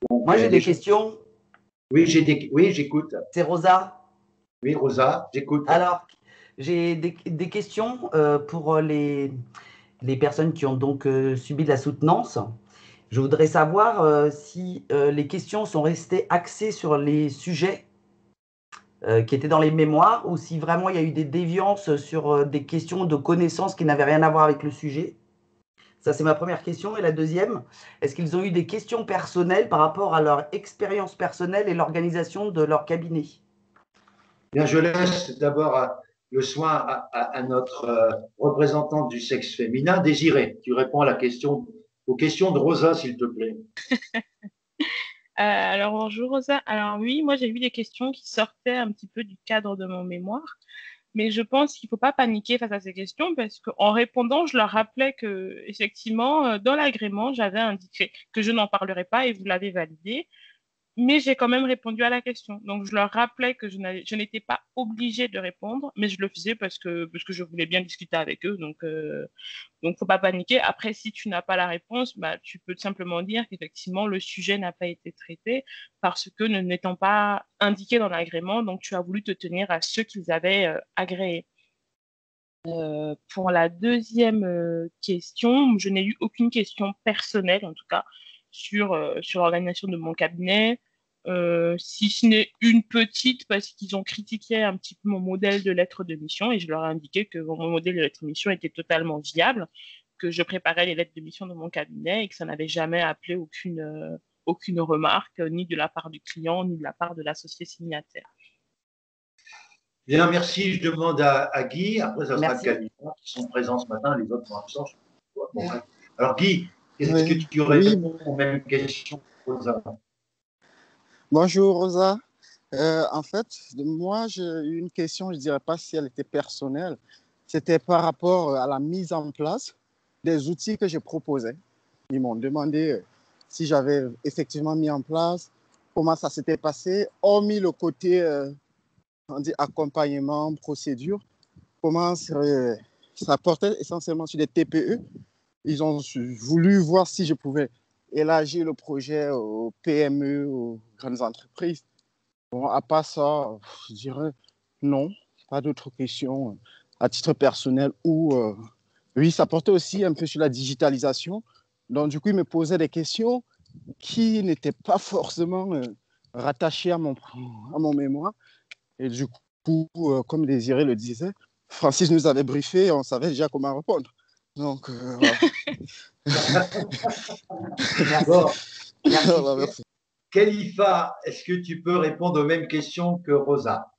Donc, moi, j'ai des questions. Oui, j'écoute. C'est Rosa. Oui, Rosa, j'écoute. Alors, j'ai des questions pour les personnes qui ont donc subi de la soutenance. Je voudrais savoir si les questions sont restées axées sur les sujets qui étaient dans les mémoires ou si vraiment il y a eu des déviances sur des questions de connaissances qui n'avaient rien à voir avec le sujet. Ça, c'est ma première question. Et la deuxième, est-ce qu'ils ont eu des questions personnelles par rapport à leur expérience personnelle et l'organisation de leur cabinet? Bien, je laisse d'abord le soin à notre représentante du sexe féminin, Désiré. Tu réponds à aux questions de Rosa, s'il te plaît. Alors, bonjour Rosa. Alors oui, moi j'ai eu des questions qui sortaient un petit peu du cadre de mon mémoire, mais je pense qu'il ne faut pas paniquer face à ces questions parce qu'en répondant, je leur rappelais que effectivement, dans l'agrément, j'avais indiqué que je n'en parlerai pas et vous l'avez validé. Mais j'ai quand même répondu à la question. Donc, je leur rappelais que je n'étais pas obligée de répondre, mais je le faisais parce que je voulais bien discuter avec eux. Donc, faut pas paniquer. Après, si tu n'as pas la réponse, bah, tu peux simplement dire qu'effectivement, le sujet n'a pas été traité parce que n'étant pas indiqué dans l'agrément, donc tu as voulu te tenir à ce qu'ils avaient agréé. Pour la deuxième question, je n'ai eu aucune question personnelle, en tout cas, sur l'organisation de mon cabinet, si ce n'est une petite, parce qu'ils ont critiqué un petit peu mon modèle de lettre de mission et je leur ai indiqué que mon modèle de lettre de mission était totalement viable, que je préparais les lettres de mission de mon cabinet et que ça n'avait jamais appelé aucune remarque, ni de la part du client, ni de la part de l'associé signataire. Bien, merci. Je demande à Guy. Après, ça sera Merci. Kalina qui sont présents ce matin. Les autres sont absents. Bon, alors, Guy, est-ce que tu réponds aux mêmes questions, Rosa? Bonjour, Rosa. En fait, moi, j'ai eu une question, je ne dirais pas si elle était personnelle. C'était par rapport à la mise en place des outils que je proposais. Ils m'ont demandé si j'avais effectivement mis en place, comment ça s'était passé, hormis le côté on dit accompagnement, procédure, comment ça portait essentiellement sur des TPE. Ils ont voulu voir si je pouvais élargir le projet aux PME, aux grandes entreprises. Bon, à part ça, je dirais non, pas d'autres questions à titre personnel. Oui, ça portait aussi un peu sur la digitalisation. Donc, du coup, ils me posaient des questions qui n'étaient pas forcément rattachées à mon mémoire. Et du coup, comme Désiré le disait, Francis nous avait briefé et on savait déjà comment répondre. Donc, voilà. Bon. Merci. Khalifa, est-ce que tu peux répondre aux mêmes questions que Rosa?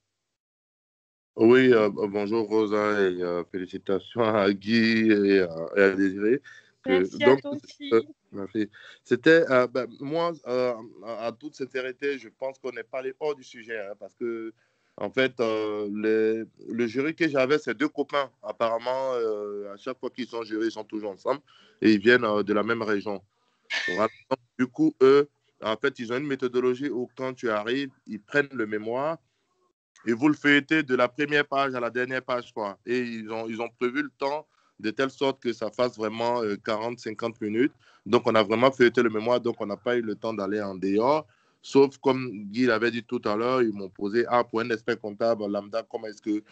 Oui, bonjour Rosa et félicitations à Guy et à Désiré. Merci à toi aussi. Merci. C'était, moi, à toute sincérité, je pense qu'on n'est pas allé hors du sujet hein, parce que, en fait, le jury que j'avais, c'est deux copains. Apparemment, à chaque fois qu'ils sont jurés, ils sont toujours ensemble et ils viennent de la même région. Du coup, eux, en fait, ils ont une méthodologie où quand tu arrives, ils prennent le mémoire et vous le feuilletez de la première page à la dernière page, quoi. Et ils ont prévu le temps de telle sorte que ça fasse vraiment 40-50 minutes. Donc, on a vraiment feuilleté le mémoire, donc on n'a pas eu le temps d'aller en dehors. Sauf, comme Guy l'avait dit tout à l'heure, ils m'ont posé, pour un expert comptable lambda, comment est-ce qu'il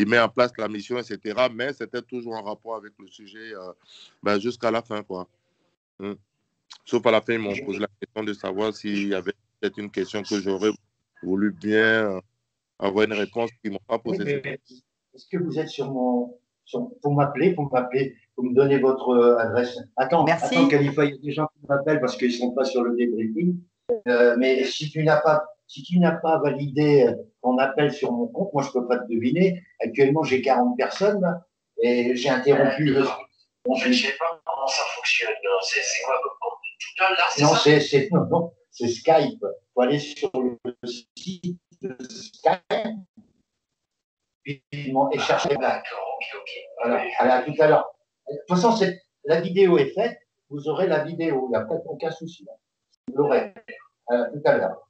met en place la mission, etc. Mais c'était toujours en rapport avec le sujet jusqu'à la fin, quoi. Sauf à la fin, ils m'ont posé la question de savoir s'il y avait peut-être une question que j'aurais voulu bien avoir une réponse qu'ils ne m'ont pas posée. Oui, est-ce que vous êtes sur mon... Pour m'appeler, vous me donnez votre adresse. Attends, Merci. attends, Khalifa, il y a des gens qui m'appellent parce qu'ils ne sont pas sur le débriefing. Mais si tu n'as pas validé ton appel sur mon compte, moi, je ne peux pas te deviner. Actuellement, j'ai 40 personnes là, et j'ai interrompu le. Je ne sais pas comment ça fonctionne. C'est quoi comme compte? Tout là, c'est ça? Non, c'est Skype. Il faut aller sur le site de Skype et chercher. D'accord, ok. Voilà, à tout à l'heure. De toute façon, la vidéo est faite. Vous aurez la vidéo. Il n'y a peut-être aucun souci. Vous l'aurez tout à l'heure.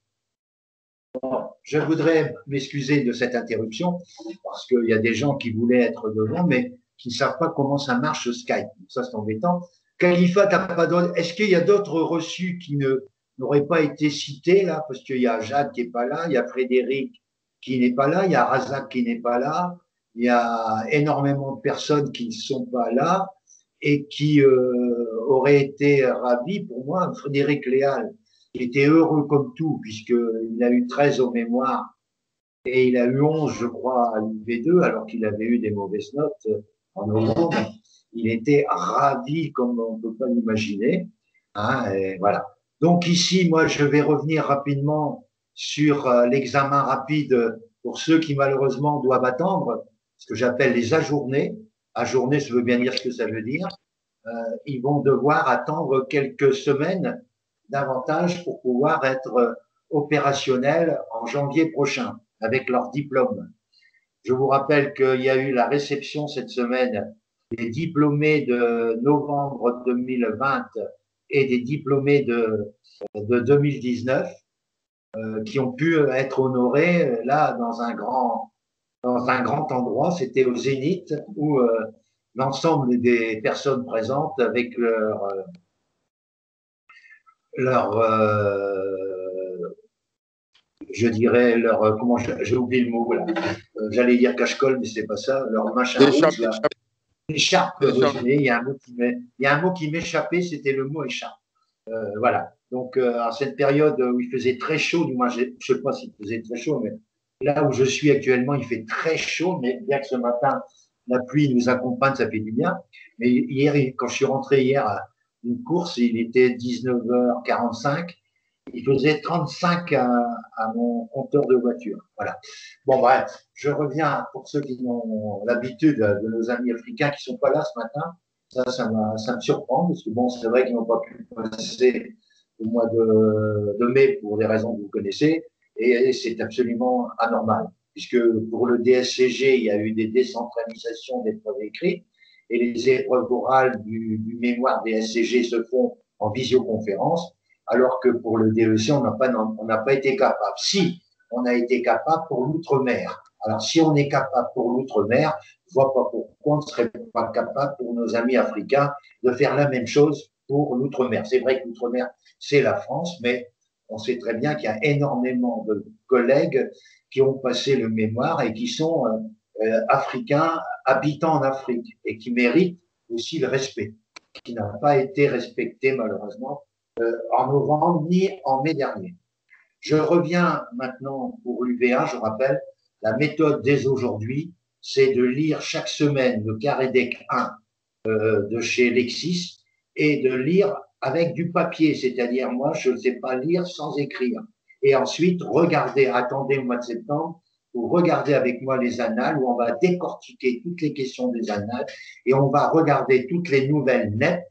Bon, je voudrais m'excuser de cette interruption parce qu'il y a des gens qui voulaient être devant, mais qui ne savent pas comment ça marche Skype. Ça, c'est embêtant. Khalifa, est-ce qu'il y a d'autres reçus qui n'auraient pas été cités là? Parce qu'il y a Jade qui n'est pas là, il y a Frédéric qui n'est pas là, il y a Razak qui n'est pas là, il y a énormément de personnes qui ne sont pas là et qui auraient été ravis pour moi. Frédéric Léal, qui était heureux comme tout, puisqu'il a eu 13 au mémoire et il a eu 11, je crois, à l'UV2, alors qu'il avait eu des mauvaises notes en novembre. Il était ravi comme on ne peut pas l'imaginer. Hein, et voilà. Donc ici, moi, je vais revenir rapidement sur l'examen rapide pour ceux qui malheureusement doivent attendre, ce que j'appelle les ajournés. Ajourner, ça veut bien dire ce que ça veut dire. Ils vont devoir attendre quelques semaines davantage pour pouvoir être opérationnels en janvier prochain avec leur diplôme. Je vous rappelle qu'il y a eu la réception cette semaine des diplômés de novembre 2020 et des diplômés de 2019 qui ont pu être honorés là dans un grand endroit. C'était au Zénith où l'ensemble des personnes présentes avec je dirais comment j'ai oublié le mot là. J'allais dire cache-colle, mais c'est pas ça. Leur machin rouge là. Écharpe. Il y a un mot qui m'échappait, c'était le mot écharpe. Voilà. Donc à cette période où il faisait très chaud, du moins je sais pas s'il faisait très chaud, mais là où je suis actuellement, il fait très chaud, mais bien que ce matin la pluie nous accompagne, ça fait du bien. Mais hier, quand je suis rentré hier à une course, il était 19h45. Il faisait 35 à mon compteur de voiture. Voilà. Bon, bref, je reviens pour ceux qui ont l'habitude de nos amis africains qui sont pas là ce matin. Ça me surprend parce que bon, c'est vrai qu'ils n'ont pas pu passer au mois de mai pour des raisons que vous connaissez et c'est absolument anormal puisque pour le DSCG, il y a eu des décentralisations d'épreuves écrites et les épreuves orales du mémoire DSCG se font en visioconférence. Alors que pour le DEC, on n'a pas été capable. Si, on a été capable pour l'outre-mer. Alors, si on est capable pour l'outre-mer, je vois pas pourquoi on ne serait pas capable pour nos amis africains de faire la même chose pour l'outre-mer. C'est vrai que l'outre-mer, c'est la France, mais on sait très bien qu'il y a énormément de collègues qui ont passé le mémoire et qui sont africains habitant en Afrique et qui méritent aussi le respect, qui n'a pas été respecté malheureusement en novembre ni en mai dernier. Je reviens maintenant pour l'UVA, je rappelle, la méthode dès aujourd'hui, c'est de lire chaque semaine le Carédec 1 de chez Lexis et de lire avec du papier, c'est-à-dire moi, je ne sais pas lire sans écrire. Et ensuite, attendez au mois de septembre, pour regarder avec moi les annales où on va décortiquer toutes les questions des annales et on va regarder toutes les nouvelles NEP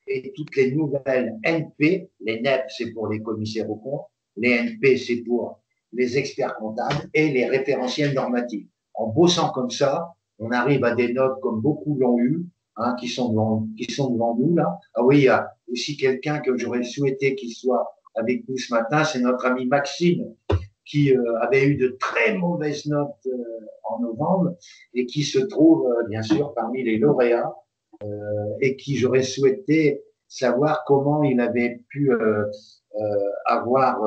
et toutes les nouvelles NP. Les NEP, c'est pour les commissaires aux comptes, les NP, c'est pour les experts comptables et les référentiels normatifs. En bossant comme ça, on arrive à des notes comme beaucoup l'ont eu, hein, qui sont devant nous là. Ah oui, il y a aussi quelqu'un que j'aurais souhaité qu'il soit avec nous ce matin, c'est notre ami Maxime, qui avait eu de très mauvaises notes en novembre et qui se trouve bien sûr parmi les lauréats et qui j'aurais souhaité savoir comment il avait pu avoir,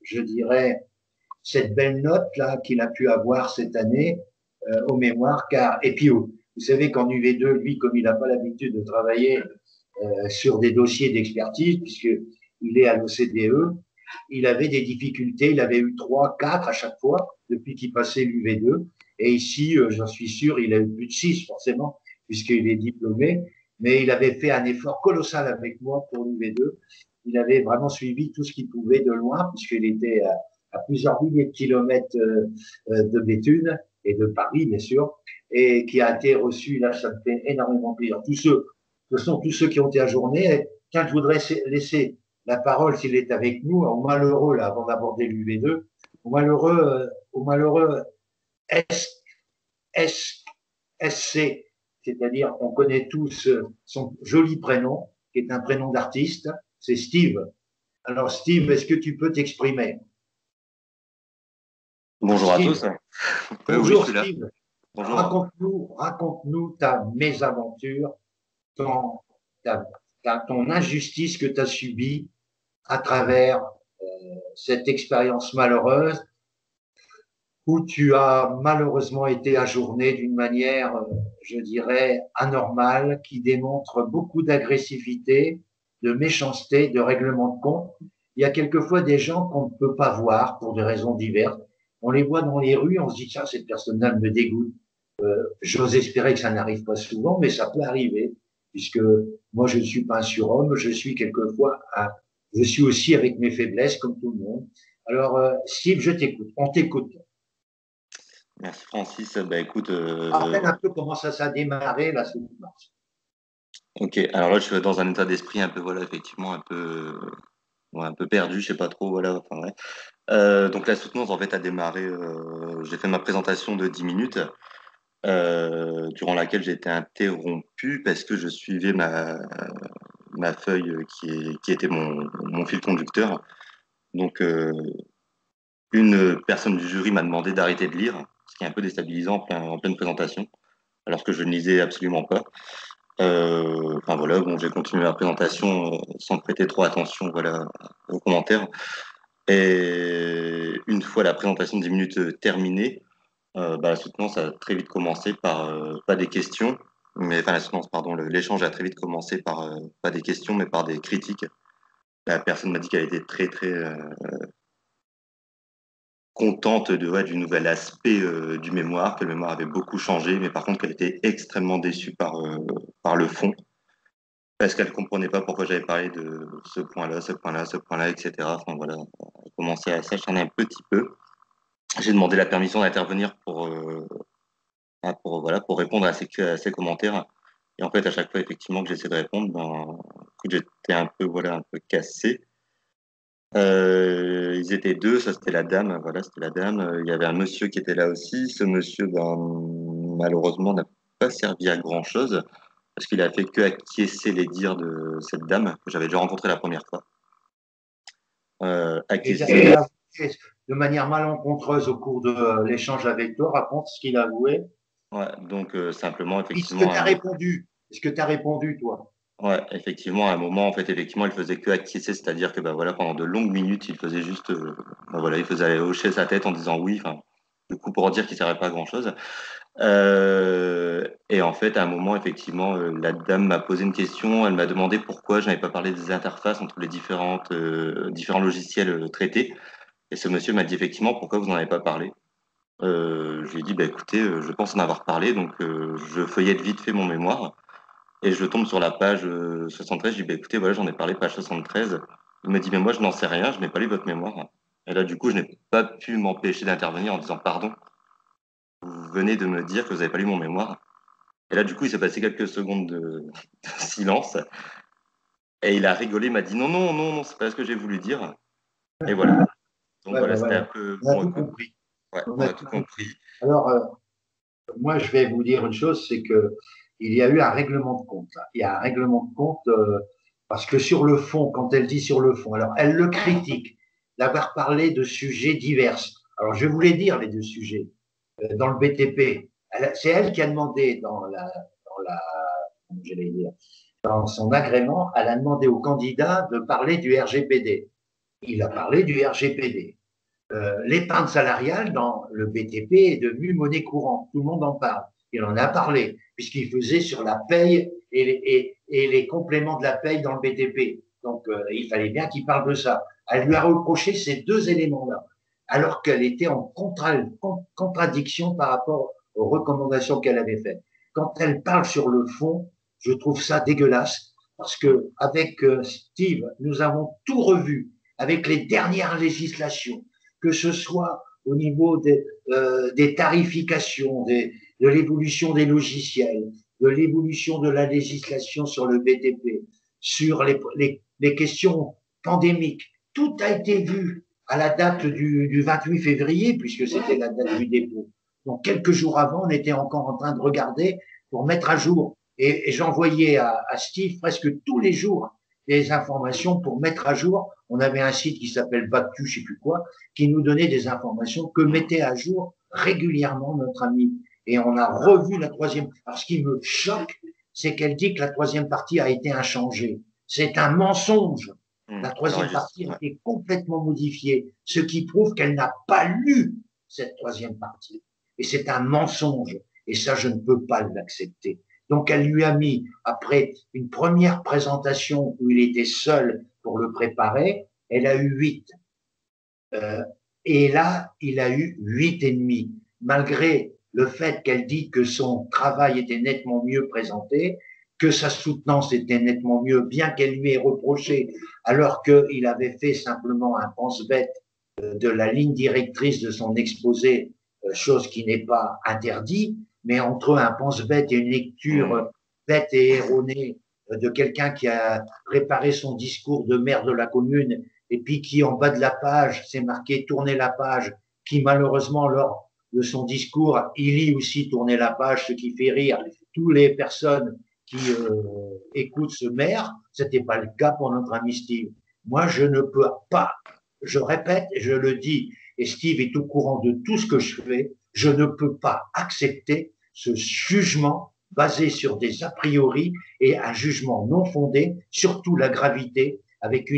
je dirais, cette belle note là qu'il a pu avoir cette année au mémoire. Et puis vous savez qu'en UV2, lui, comme il n'a pas l'habitude de travailler sur des dossiers d'expertise, puisqu'il est à l'OCDE, il avait des difficultés, il avait eu 3, 4 à chaque fois depuis qu'il passait l'UV2. Et ici, j'en suis sûr, il a eu plus de 6 forcément, puisqu'il est diplômé. mais il avait fait un effort colossal avec moi pour l'UV2. Il avait vraiment suivi tout ce qu'il pouvait de loin, puisqu'il était à plusieurs milliers de kilomètres de Béthune et de Paris, bien sûr, et qui a été reçu, là, ça me fait énormément plaisir. Ce sont tous ceux qui ont été ajournés. Tiens, je voudrais laisser la parole, s'il est avec nous, au malheureux, là, avant d'aborder l'UV2, au malheureux S, S, SC, c'est-à-dire on connaît tous son joli prénom, qui est un prénom d'artiste, c'est Steve. Alors Steve, est-ce que tu peux t'exprimer? Bonjour à Steve. tous. Bonjour oui, Steve. Bonjour. Raconte-nous ta mésaventure, ton injustice que tu as subie à travers cette expérience malheureuse où tu as malheureusement été ajourné d'une manière, je dirais, anormale, qui démontre beaucoup d'agressivité, de méchanceté, de règlement de compte. Il y a quelquefois des gens qu'on ne peut pas voir pour des raisons diverses. On les voit dans les rues, on se dit, tiens, cette personne-là me dégoûte. J'ose espérer que ça n'arrive pas souvent, mais ça peut arriver, puisque moi, je ne suis pas un surhomme, je suis quelquefois je suis aussi avec mes faiblesses, comme tout le monde. Alors, Steve, je t'écoute, on t'écoute. Merci Francis. Bah, écoute, Rappelle un peu comment ça s'est démarré la soutenance. ok. Alors là, je suis dans un état d'esprit un peu, voilà, effectivement, un peu perdu, je sais pas trop, voilà. Enfin, ouais. Donc la soutenance, en fait, a démarré. J'ai fait ma présentation de 10 minutes, durant laquelle j'ai été interrompu parce que je suivais ma feuille qui était mon fil conducteur. Donc, une personne du jury m'a demandé d'arrêter de lire, ce qui est un peu déstabilisant en pleine présentation, alors que je ne lisais absolument pas. Enfin voilà, bon, j'ai continué la présentation sans prêter trop attention, voilà, aux commentaires. Et une fois la présentation de 10 minutes terminée, la soutenance a très vite commencé par pas des questions, mais enfin la soutenance, pardon, l'échange a très vite commencé par pas des questions, mais par des critiques. La personne m'a dit qu'elle était très très contente du nouvel aspect du mémoire, que le mémoire avait beaucoup changé, mais par contre qu'elle était extrêmement déçue par le fond, parce qu'elle ne comprenait pas pourquoi j'avais parlé de ce point-là, ce point-là, ce point-là, etc. Enfin voilà, elle commençait à s'acharner un petit peu. J'ai demandé la permission d'intervenir pour répondre à ces commentaires. Et en fait, à chaque fois, effectivement, que j'essaie de répondre, j'étais un peu cassé. Ils étaient deux, ça c'était la dame, voilà, c'était la dame. Il y avait un monsieur qui était là aussi. Ce monsieur, malheureusement, n'a pas servi à grand-chose parce qu'il a fait que acquiescer les dires de cette dame que j'avais déjà rencontrée la première fois. Il a avoué de manière malencontreuse au cours de l'échange avec toi. Raconte ce qu'il a avoué. Ouais, donc simplement, Est-ce que effectivement, tu as répondu? Est-ce que tu as répondu, toi? ouais, effectivement, à un moment, en fait, effectivement, il faisait que acquiescer, c'est-à-dire que, voilà, pendant de longues minutes, il faisait juste, voilà, il faisait hocher sa tête en disant oui, enfin, du coup, pour dire qu'il ne servait pas à grand-chose. Et en fait, à un moment, effectivement, la dame m'a posé une question. Elle m'a demandé pourquoi je n'avais pas parlé des interfaces entre les différents logiciels traités. Et ce monsieur m'a dit effectivement pourquoi vous n'en avez pas parlé. Je lui ai dit, bah, écoutez, je pense en avoir parlé, donc je feuillette vite fait mon mémoire. Et je tombe sur la page 73. Je dis, bah, écoutez, voilà, j'en ai parlé, page 73. Il me dit, mais moi, je n'en sais rien, je n'ai pas lu votre mémoire. Et là, du coup, je n'ai pas pu m'empêcher d'intervenir en disant, pardon, vous venez de me dire que vous n'avez pas lu mon mémoire. Et là, du coup, il s'est passé quelques secondes de silence. Et il a rigolé, il m'a dit non, non, non, non, c'est pas ce que j'ai voulu dire. Et voilà. Donc Ouais, voilà, c'était voilà. un peu. On a Bon, tout écoute, compris. ouais, On on a a tout tout compris. compris. Alors, moi, je vais vous dire une chose, c'est que il y a eu un règlement de compte. Là. Il y a un règlement de compte parce que sur le fond, quand elle dit sur le fond, alors elle le critique d'avoir parlé de sujets divers. Alors, je voulais dire les deux sujets. Dans le BTP, c'est elle qui a demandé comment j'allais dire, dans son agrément, elle a demandé au candidat de parler du RGPD. Il a parlé du RGPD. L'épargne salariale dans le BTP est devenue monnaie courante. Tout le monde en parle. Il en a parlé, puisqu'il faisait sur la paye et les compléments de la paye dans le BTP. Donc, il fallait bien qu'il parle de ça. Elle lui a reproché ces deux éléments-là, alors qu'elle était en contradiction par rapport aux recommandations qu'elle avait faites. Quand elle parle sur le fond, Je trouve ça dégueulasse parce que avec Steve, nous avons tout revu avec les dernières législations, que ce soit au niveau des tarifications, de l'évolution des logiciels, de l'évolution de la législation sur le BTP, sur les questions pandémiques. Tout a été vu à la date du 28 février, puisque c'était la date du dépôt. Donc, quelques jours avant, on était encore en train de regarder pour mettre à jour. Et j'envoyais à Steve presque tous les jours des informations pour mettre à jour. On avait un site qui s'appelle Bactu, je sais plus quoi, qui nous donnait des informations que mettait à jour régulièrement notre ami. Et on a revu la troisième. Alors, ce qui me choque, c'est qu'elle dit que la troisième partie a été inchangée. C'est un mensonge. La troisième partie a été complètement modifiée, ce qui prouve qu'elle n'a pas lu cette troisième partie. Et c'est un mensonge. Et ça, je ne peux pas l'accepter. Donc, elle lui a mis, après une première présentation où il était seul pour le préparer, elle a eu 8. Et là, il a eu 8,5. Malgré le fait qu'elle dit que son travail était nettement mieux présenté, que sa soutenance était nettement mieux, bien qu'elle lui ait reproché, alors qu'il avait fait simplement un pense-bête de la ligne directrice de son exposé, chose qui n'est pas interdite, mais entre un pense-bête et une lecture bête et erronée de quelqu'un qui a préparé son discours de maire de la commune et puis qui, en bas de la page, s'est marqué « tourner la page », qui malheureusement, lors de son discours, il lit aussi « tourner la page », ce qui fait rire toutes les personnes qui écoutent ce maire. C'était pas le cas pour notre ami Steve. Moi, je ne peux pas, je répète et je le dis, et Steve est au courant de tout ce que je fais, je ne peux pas accepter ce jugement basé sur des a priori et un jugement non fondé, surtout la gravité, avec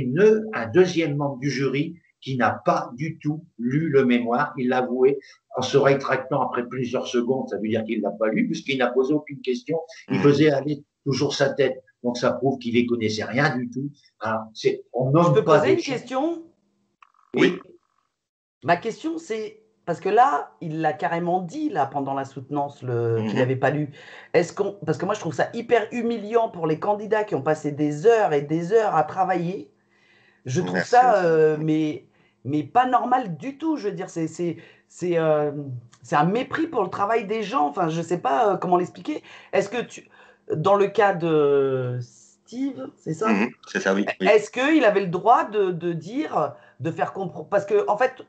un deuxième membre du jury qui n'a pas du tout lu le mémoire. Il l'a avoué en se rétractant après plusieurs secondes. Ça veut dire qu'il l'a pas lu puisqu'il n'a posé aucune question. Il faisait aller toujours sa tête. Donc ça prouve qu'il ne connaissait rien du tout. Alors, on nomme Je peux pas poser une des question? Oui. Ma question, c'est parce que là, il l'a carrément dit là pendant la soutenance qu'il n'avait pas lu. Parce que moi, je trouve ça hyper humiliant pour les candidats qui ont passé des heures et des heures à travailler. Je trouve ça, mais pas normal du tout. Je veux dire, c'est un mépris pour le travail des gens. Enfin, je sais pas comment l'expliquer. Est-ce que dans le cas de Steve, c'est ça? C'est ça, oui. Est-ce qu'il avait le droit de dire, de faire comprendre? Parce que en fait,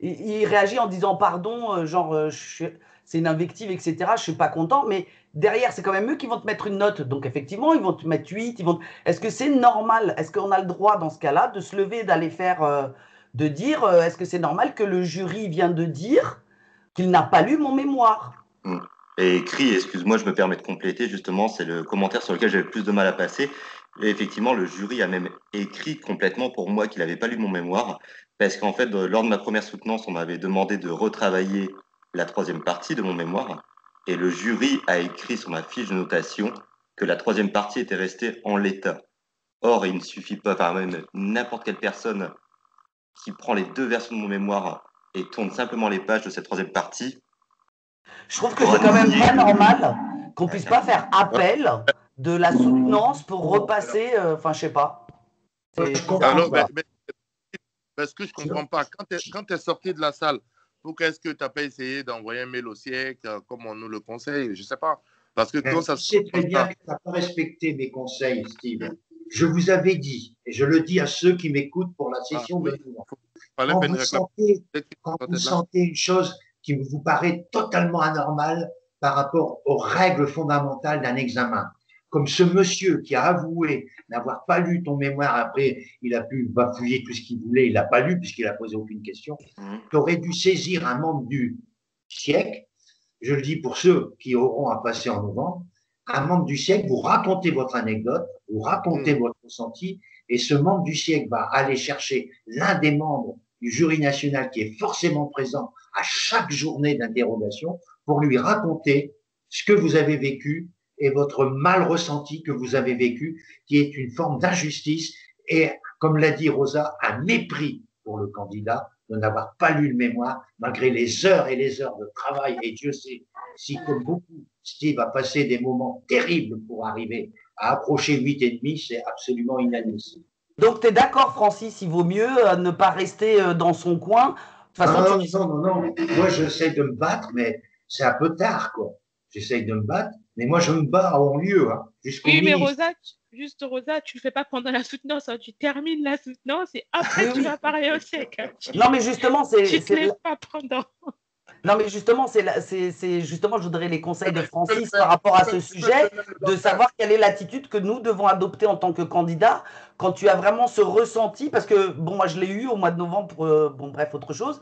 il réagit en disant pardon, genre c'est une invective, etc. Je suis pas content, mais derrière, c'est quand même eux qui vont te mettre une note. Donc effectivement, ils vont te mettre 8. Est-ce que c'est normal? Est-ce qu'on a le droit dans ce cas-là de se lever, d'aller faire, de dire, est-ce que c'est normal que le jury vient de dire qu'il n'a pas lu mon mémoire? Et écrit, excuse-moi, je me permets de compléter, justement, c'est le commentaire sur lequel j'avais le plus de mal à passer. Et effectivement, le jury a même écrit complètement pour moi qu'il n'avait pas lu mon mémoire, parce qu'en fait, lors de ma première soutenance, on m'avait demandé de retravailler la troisième partie de mon mémoire, et le jury a écrit sur ma fiche de notation que la troisième partie était restée en l'état. Or, il ne suffit pas, enfin même n'importe quelle personne qui prend les deux versions de mon mémoire et tourne simplement les pages de cette troisième partie. Je trouve que c'est quand même pas normal qu'on puisse pas faire appel de la soutenance pour repasser, enfin, je sais pas. Alors, parce que je comprends pas, quand tu es sorti de la salle, pourquoi est-ce que tu n'as pas essayé d'envoyer un mail au siècle, comme on nous le conseille? Je sais pas. Parce que quand ça tu sais très bien que tu n'as pas respecté mes conseils, Steve. Je vous avais dit, et je le dis à ceux qui m'écoutent pour la session de demain, quand vous sentez une chose qui vous paraît totalement anormale par rapport aux règles fondamentales d'un examen, comme ce monsieur qui a avoué n'avoir pas lu ton mémoire, après il a pu bafouiller tout ce qu'il voulait, il l'a pas lu puisqu'il a posé aucune question, tu aurais dû saisir un membre du siècle, je le dis pour ceux qui auront à passer en novembre, un membre du siècle, vous racontez votre anecdote, vous racontez votre ressenti, et ce membre du siècle va aller chercher l'un des membres du jury national qui est forcément présent à chaque journée d'interrogation pour lui raconter ce que vous avez vécu et votre mal ressenti que vous avez vécu, qui est une forme d'injustice et, comme l'a dit Rosa, un mépris pour le candidat de n'avoir pas lu le mémoire, malgré les heures et les heures de travail. Et Dieu sait si, comme beaucoup, Steve a passé des moments terribles pour arriver à approcher 8,5, c'est absolument inadmissible. Donc, tu es d'accord, Francis, il vaut mieux ne pas rester dans son coin. De toute façon, non. Moi, j'essaie de me battre, mais c'est un peu tard, quoi. J'essaie de me battre, mais moi, je me bats en lieu, hein, jusqu'au Oui, mais ministre. Rosa, tu le fais pas pendant la soutenance, hein. Tu termines la soutenance et après, tu vas parler au sec. Hein. Non, mais justement, tu te lèves pas pendant. Non, mais justement, justement, je voudrais les conseils de Francis par rapport à ce sujet, de savoir quelle est l'attitude que nous devons adopter en tant que candidats quand tu as vraiment ce ressenti, parce que, bon, moi, je l'ai eu au mois de novembre, bon, bref, autre chose,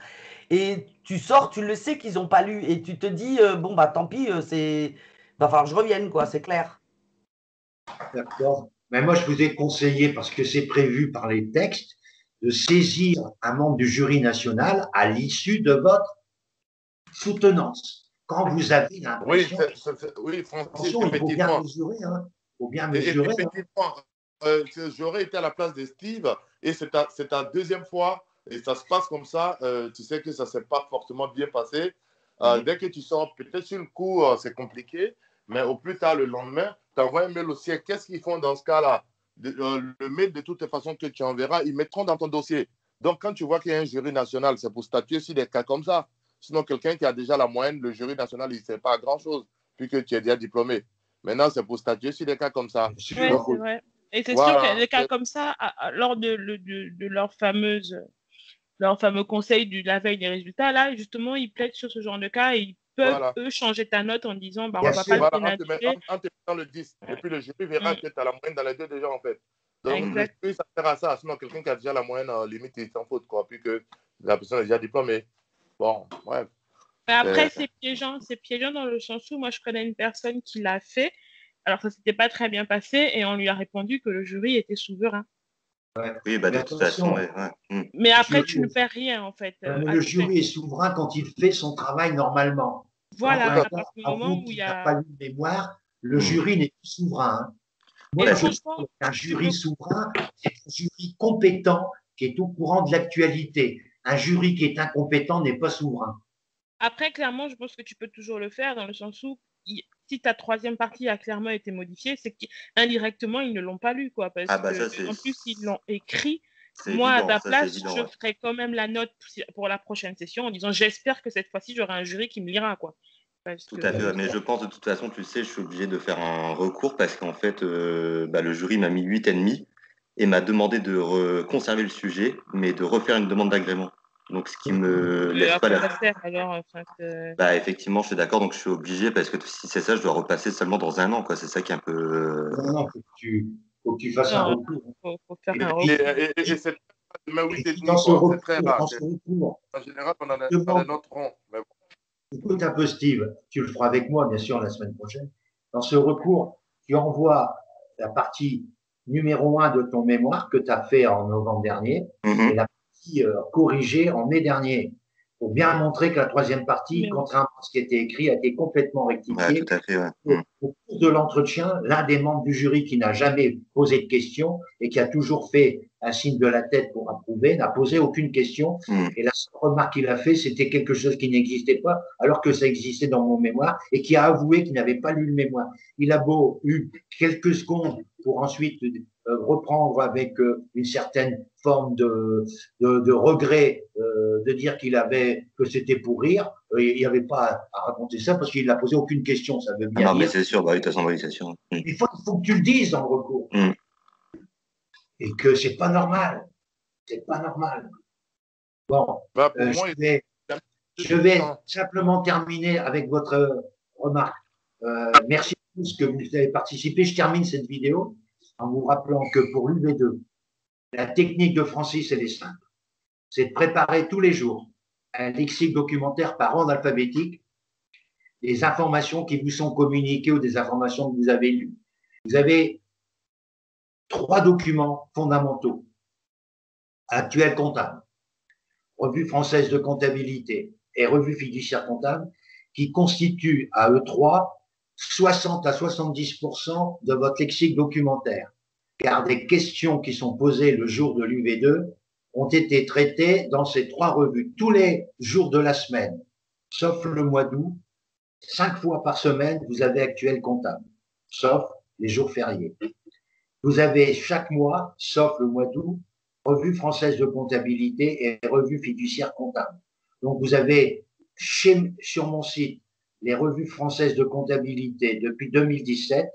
et tu sors, tu le sais qu'ils n'ont pas lu, et tu te dis, bon, bah, tant pis, va falloir que je revienne, quoi, c'est clair. D'accord. Mais moi, je vous ai conseillé, parce que c'est prévu par les textes, de saisir un membre du jury national à l'issue de votre soutenance. Quand vous avez l'impression… Oui, Francis, attention, il faut bien mesurer. Hein. Il faut bien mesurer. Effectivement, j'aurais été à la place de Steve et c'est ta deuxième fois et ça se passe comme ça. Tu sais que ça ne s'est pas forcément bien passé. Dès que tu sors, peut-être sur le coup, c'est compliqué, mais au plus tard, le lendemain, tu envoies un mail au ciel. Qu'est-ce qu'ils font dans ce cas-là? Le mail, de toute façon, que tu enverras, ils mettront dans ton dossier. Donc, quand tu vois qu'il y a un jury national, c'est pour statuer sur des cas comme ça. Sinon, quelqu'un qui a déjà la moyenne, le jury national, il ne sait pas grand-chose, puisque tu es déjà diplômé. Maintenant, c'est pour statuer sur des cas comme ça. Oui, c'est vrai. Et c'est sûr qu'il y a des cas comme ça, lors de leur fameux conseil de la veille des résultats, là, justement, ils plaident sur ce genre de cas et ils peuvent, eux, changer ta note en disant, bah, on ne va pas te dénaturer. En te mettant le 10. Et puis, le jury verra que tu as la moyenne dans les deux déjà, en fait. Donc, le jury, ça sert à ça. Sinon, quelqu'un qui a déjà la moyenne, limite, il s'en fout, quoi, puis que la personne est déjà diplômée. Bon, ouais. Mais après, c'est piégeant dans le sens où moi, je connais une personne qui l'a fait. Alors, ça s'était pas très bien passé et on lui a répondu que le jury était souverain. Ouais. Oui, bah, de toute façon, ouais. Mais après, tu ne perds rien, en fait. Le jury est souverain quand il fait son travail normalement. Voilà, à partir du moment où il n'a pas eu de mémoire, le jury n'est plus souverain. Hein. Moi, je pense qu'un jury souverain, c'est un jury compétent qui est au courant de l'actualité. Un jury qui est incompétent n'est pas souverain. Après, clairement, je pense que tu peux toujours le faire dans le sens où si ta troisième partie a clairement été modifiée, c'est qu'indirectement, ils ne l'ont pas lu, quoi. Parce que, en plus, ils l'ont écrit. Moi, à ta place, je ferai quand même la note pour la prochaine session en disant j'espère que cette fois-ci, j'aurai un jury qui me lira, quoi. Tout à fait, mais je pense de toute façon, tu le sais, je suis obligé de faire un recours parce qu'en fait, le jury m'a mis 8,5 et m'a demandé de conserver le sujet, mais de refaire une demande d'agrément. Donc, ce qui me laisse pas la… Bah, effectivement, je suis d'accord, donc je suis obligé parce que si c'est ça, je dois repasser seulement dans un an, quoi. C'est ça qui est un peu… Non, faut que tu fasses un recours. Faut faire un recours. Et c'est dans ce recours, très rare. En général, on en a notre rang. Mais bon. Écoute un peu, Steve, tu le feras avec moi, bien sûr, la semaine prochaine. Dans ce recours, tu envoies la partie numéro 1 de ton mémoire que tu as fait en novembre dernier et la partie corrigée en mai dernier. Il faut bien montrer que la troisième partie, contrairement à ce qui était écrit, a été complètement rectifiée. Ouais, tout à fait, ouais. Au cours de l'entretien, l'un des membres du jury qui n'a jamais posé de questions et qui a toujours fait un signe de la tête pour approuver, n'a posé aucune question. Et la seule remarque qu'il a fait, c'était quelque chose qui n'existait pas, alors que ça existait dans mon mémoire, et qui a avoué qu'il n'avait pas lu le mémoire. Il a beau eu quelques secondes pour ensuite reprendre avec une certaine forme de regret, de dire que c'était pour rire. Il n'y avait pas à raconter ça parce qu'il n'a posé aucune question. Ça veut bien dire. Non, mais c'est sûr, bah, de toute façon, oui, c'est sûr. Il faut que tu le dises dans le recours. Et que c'est pas normal. C'est pas normal. Bon, je vais simplement terminer avec votre remarque. Merci à tous que vous avez participé. Je termine cette vidéo en vous rappelant que pour l'UV2, la technique de Francis, elle est simple. C'est de préparer tous les jours un lexique documentaire par ordre alphabétique, des informations qui vous sont communiquées ou des informations que vous avez lues. Vous avez 3 documents fondamentaux. Actuel comptable, revue française de comptabilité et revue fiduciaire comptable, qui constituent à eux 3 60 à 70% de votre lexique documentaire. Car des questions qui sont posées le jour de l'UV2 ont été traités dans ces 3 revues, tous les jours de la semaine, sauf le mois d'août. 5 fois par semaine, vous avez Actuel Comptable, sauf les jours fériés. Vous avez chaque mois, sauf le mois d'août, Revue française de comptabilité et Revue fiduciaire comptable. Donc, vous avez sur mon site les revues françaises de comptabilité depuis 2017.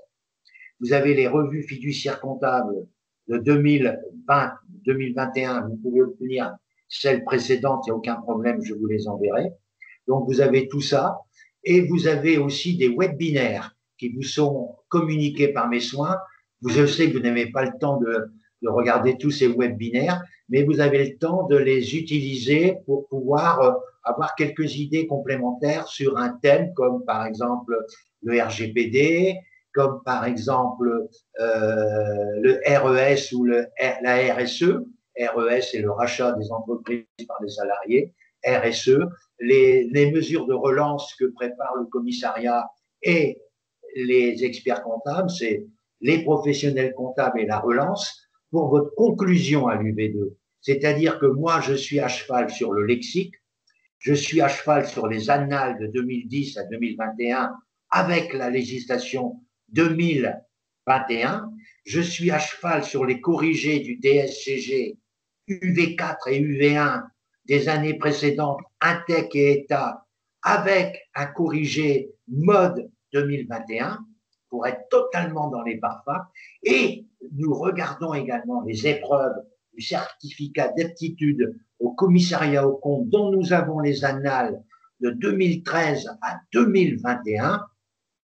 Vous avez les revues fiduciaires comptables de 2020-2021. Vous pouvez obtenir celles précédentes, il n'y a aucun problème, je vous les enverrai. Donc, vous avez tout ça. Et vous avez aussi des webinaires qui vous sont communiqués par mes soins. Je sais que vous n'avez pas le temps de regarder tous ces webinaires, mais vous avez le temps de les utiliser pour pouvoir avoir quelques idées complémentaires sur un thème comme par exemple le RGPD, comme par exemple le RES ou la RSE. RES, c'est le rachat des entreprises par les salariés. RSE, les mesures de relance que prépare le commissariat et les experts comptables, c'est les professionnels comptables et la relance pour votre conclusion à l'UV2. C'est-à-dire que moi, je suis à cheval sur le lexique, je suis à cheval sur les annales de 2010 à 2021 avec la législation 2021, je suis à cheval sur les corrigés du DSCG UV4 et UV1 des années précédentes, Intec et État, avec un corrigé mode 2021, pour être totalement dans les parfums. Et nous regardons également les épreuves du certificat d'aptitude au commissariat aux comptes, dont nous avons les annales de 2013 à 2021,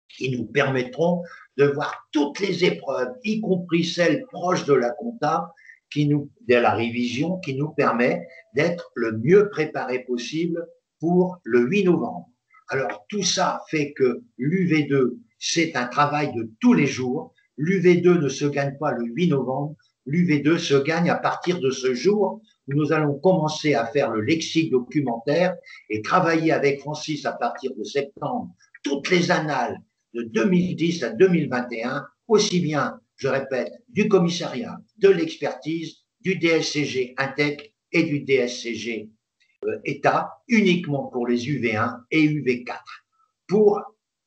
qui nous permettront de voir toutes les épreuves, y compris celles proches de la compta, de la révision, qui nous permet d'être le mieux préparé possible pour le 8 novembre. Alors, tout ça fait que l'UV2, c'est un travail de tous les jours. L'UV2 ne se gagne pas le 8 novembre. L'UV2 se gagne à partir de ce jour où nous allons commencer à faire le lexique documentaire et travailler avec Francis à partir de septembre toutes les annales de 2010 à 2021, aussi bien, je répète, du commissariat, de l'expertise, du DSCG Intec et du DSCG État, uniquement pour les UV1 et UV4. Pour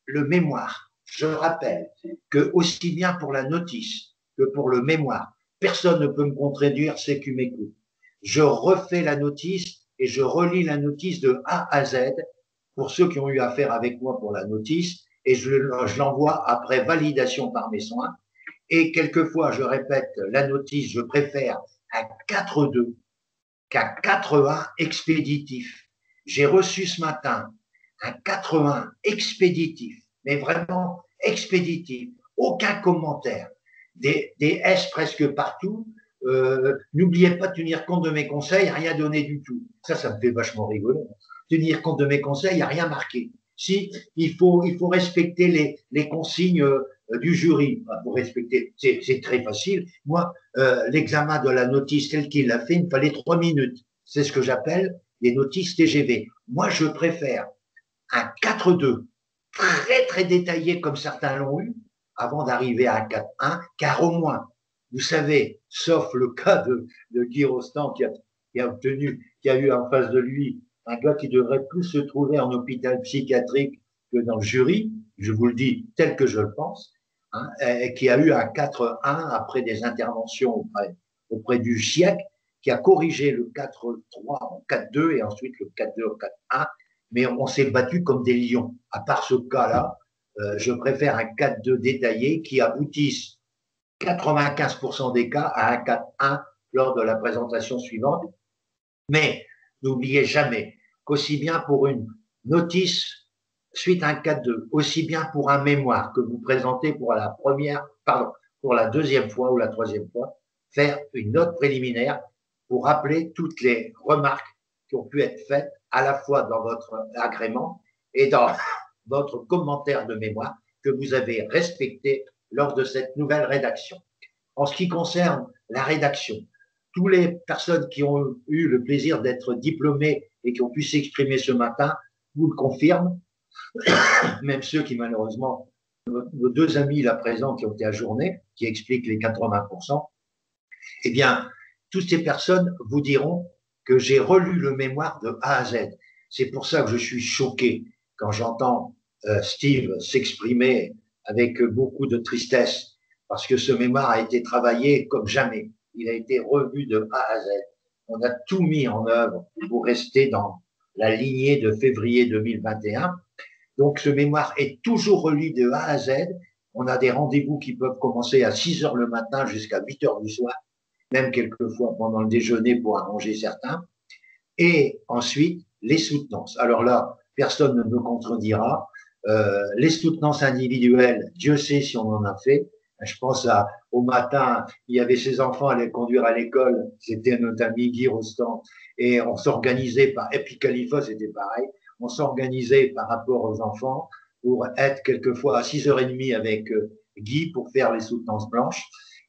le mémoire, je rappelle que aussi bien pour la notice que pour le mémoire, personne ne peut me contredire, c'est qui m'écoute. Je refais la notice et je relis la notice de A à Z pour ceux qui ont eu affaire avec moi pour la notice et je l'envoie après validation par mes soins. Et quelquefois, je répète, la notice, je préfère un 4.2 qu'un 4.1 expéditif. J'ai reçu ce matin un 4.1 expéditif, mais vraiment expéditif, aucun commentaire, des S presque partout. N'oubliez pas de tenir compte de mes conseils, rien donné du tout. Ça me fait vachement rigoler. Tenir compte de mes conseils, il n'y a rien marqué. Si, il faut respecter les consignes du jury. Pour respecter, c'est très facile. Moi, l'examen de la notice tel qu'il l'a fait, il me fallait 3 minutes. C'est ce que j'appelle les notices TGV. Moi, je préfère un 4.2 très, très détaillé comme certains l'ont eu avant d'arriver à un 4.1, car au moins, vous savez, sauf le cas de Guy Rostand qui a eu en face de lui un gars qui devrait plus se trouver en hôpital psychiatrique que dans le jury, je vous le dis tel que je le pense, hein, et qui a eu un 4.1 après des interventions auprès du GIEC, qui a corrigé le 4.3 en 4.2 et ensuite le 4.2 en 4.1, mais on s'est battu comme des lions. À part ce cas-là, je préfère un 4.2 détaillé qui aboutisse 95% des cas à un 4.1 lors de la présentation suivante. Mais n'oubliez jamais qu'aussi bien pour une notice suite à un 4.2, aussi bien pour un mémoire que vous présentez pour la deuxième fois ou la troisième fois, faire une note préliminaire pour rappeler toutes les remarques qui ont pu être faites à la fois dans votre agrément et dans votre commentaire de mémoire que vous avez respecté lors de cette nouvelle rédaction. En ce qui concerne la rédaction, toutes les personnes qui ont eu le plaisir d'être diplômées et qui ont pu s'exprimer ce matin vous le confirment, même ceux qui malheureusement, nos 2 amis là présents qui ont été ajournés, qui expliquent les 80%, eh bien, toutes ces personnes vous diront que j'ai relu le mémoire de A à Z. C'est pour ça que je suis choqué quand j'entends Steve s'exprimer avec beaucoup de tristesse, parce que ce mémoire a été travaillé comme jamais. Il a été revu de A à Z. On a tout mis en œuvre pour rester dans la lignée de février 2021. Donc, ce mémoire est toujours relu de A à Z. On a des rendez-vous qui peuvent commencer à 6 heures le matin jusqu'à 8 heures du soir, même quelquefois pendant le déjeuner pour arranger certains. Et ensuite, les soutenances. Alors là, personne ne me contredira. Les soutenances individuelles, Dieu sait si on en a fait. Je pense au matin, il y avait ses enfants à les conduire à l'école. C'était notre ami Guy Rostand. Et on s'organisait et puis Khalifa, c'était pareil. On s'organisait par rapport aux enfants pour être quelquefois à 6h30 avec Guy pour faire les soutenances blanches.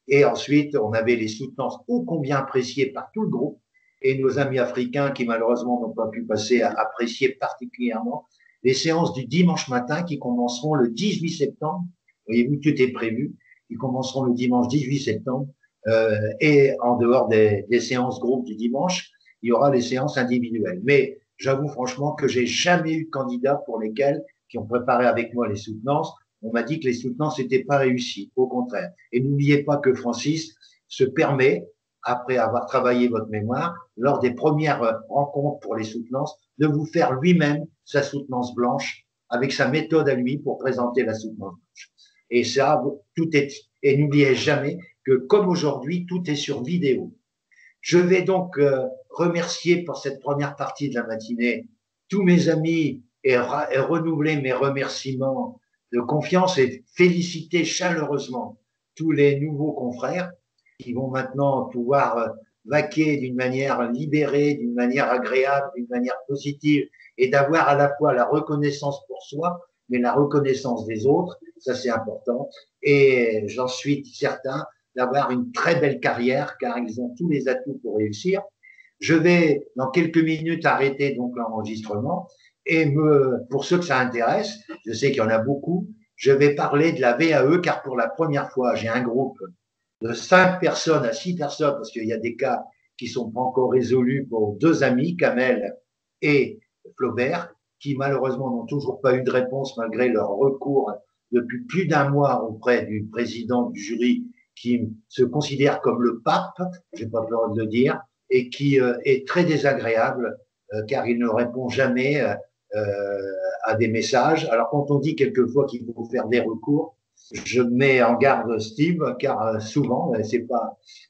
Et ensuite, on avait les soutenances ô combien appréciées par tout le groupe. Et nos amis africains qui malheureusement n'ont pas pu passer à apprécier particulièrement les séances du dimanche matin qui commenceront le 18 septembre. Voyez-vous, tout est prévu. Qui commenceront le dimanche 18 septembre. Et en dehors des séances groupes du dimanche, il y aura les séances individuelles. Mais j'avoue franchement que j'ai jamais eu de candidats pour lesquels, qui ont préparé avec moi les soutenances, on m'a dit que les soutenances n'étaient pas réussies. Au contraire. Et n'oubliez pas que Francis se permet, après avoir travaillé votre mémoire, lors des premières rencontres pour les soutenances, de vous faire lui-même sa soutenance blanche avec sa méthode à lui pour présenter la soutenance blanche. Et ça, tout est, et n'oubliez jamais que comme aujourd'hui, tout est sur vidéo. Je vais donc remercier pour cette première partie de la matinée tous mes amis et renouveler mes remerciements de confiance et féliciter chaleureusement tous les nouveaux confrères qui vont maintenant pouvoir vaquer d'une manière libérée, d'une manière agréable, d'une manière positive et d'avoir à la fois la reconnaissance pour soi, mais la reconnaissance des autres, ça c'est important. Et j'en suis certain d'avoir une très belle carrière car ils ont tous les atouts pour réussir. Je vais dans quelques minutes arrêter donc l'enregistrement et pour ceux que ça intéresse, je sais qu'il y en a beaucoup, je vais parler de la VAE car pour la première fois j'ai un groupe de 5 personnes à 6 personnes parce qu'il y a des cas qui sont pas encore résolus pour 2 amis, Kamel et Flaubert, qui malheureusement n'ont toujours pas eu de réponse malgré leur recours depuis plus d'1 mois auprès du président du jury qui se considère comme le pape, j'ai pas peur de le dire, et qui est très désagréable car il ne répond jamais à des messages. Alors quand on dit quelquefois qu'il faut faire des recours, je mets en garde Steve car souvent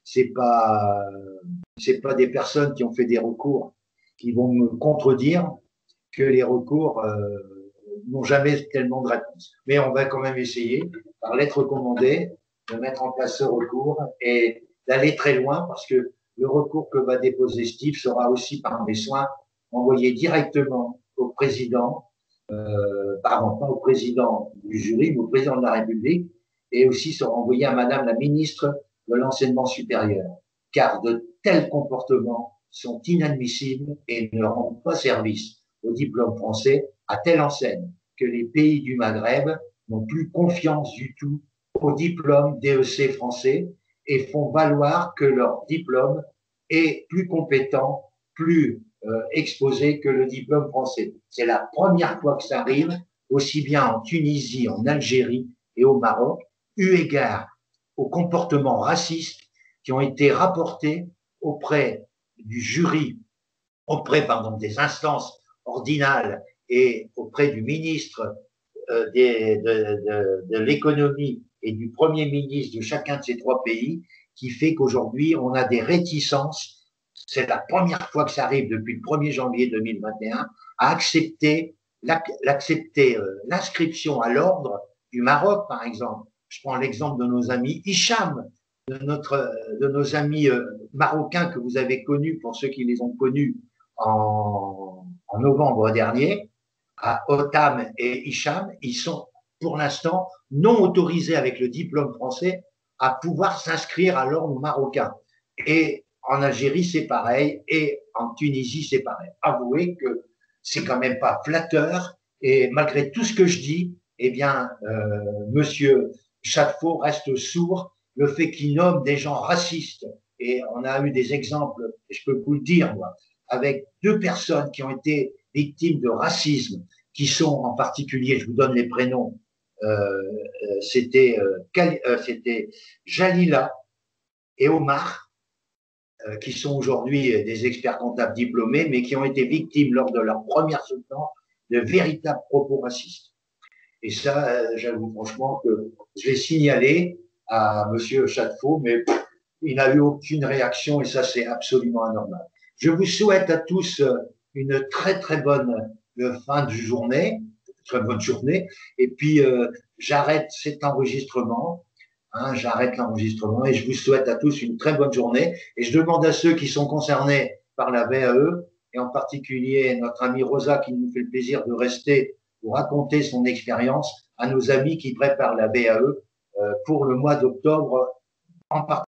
c'est pas des personnes qui ont fait des recours qui vont me contredire que les recours n'ont jamais tellement de réponse. Mais on va quand même essayer, par lettre commandée, de mettre en place ce recours et d'aller très loin parce que le recours que va déposer Steve sera aussi par mes soins envoyé directement au président, pas au président du jury, mais au président de la République et aussi sera envoyé à Madame la ministre de l'Enseignement supérieur. Car de tels comportements sont inadmissibles et ne rendent pas service au diplôme français à telle enseigne que les pays du Maghreb n'ont plus confiance du tout au diplôme DEC français et font valoir que leur diplôme est plus compétent, plus exposé que le diplôme français. C'est la première fois que ça arrive, aussi bien en Tunisie, en Algérie et au Maroc, eu égard aux comportements racistes qui ont été rapportés auprès du jury, des instances ordinales et auprès du ministre de l'économie et du premier ministre de chacun de ces 3 pays, qui fait qu'aujourd'hui, on a des réticences. C'est la première fois que ça arrive depuis le 1er janvier 2021 à accepter l'inscription à l'ordre du Maroc, par exemple. Je prends l'exemple de nos amis Hicham, de nos amis marocains que vous avez connus, pour ceux qui les ont connus en novembre dernier, à Otham et Hicham, ils sont pour l'instant non autorisés avec le diplôme français à pouvoir s'inscrire à l'ordre marocain. Et en Algérie, c'est pareil, et en Tunisie, c'est pareil. Avouez que c'est quand même pas flatteur, et malgré tout ce que je dis, eh bien, Monsieur Chadefaux reste sourd. Le fait qu'il nomme des gens racistes et on a eu des exemples, et je peux vous le dire, moi, avec 2 personnes qui ont été victimes de racisme, qui sont en particulier, je vous donne les prénoms, c'était Jalila et Omar, qui sont aujourd'hui des experts comptables diplômés, mais qui ont été victimes lors de leur première soutenance de véritables propos racistes. Et ça, j'avoue franchement que je l'ai signalé à M. Château, mais il n'a eu aucune réaction et ça, c'est absolument anormal. Je vous souhaite à tous une très très bonne fin de journée, très bonne journée. Et puis, j'arrête cet enregistrement. J'arrête l'enregistrement et je vous souhaite à tous une très bonne journée. Et je demande à ceux qui sont concernés par la VAE, et en particulier notre amie Rosa qui nous fait le plaisir de rester pour raconter son expérience, à nos amis qui préparent la VAE pour le mois d'octobre en particulier.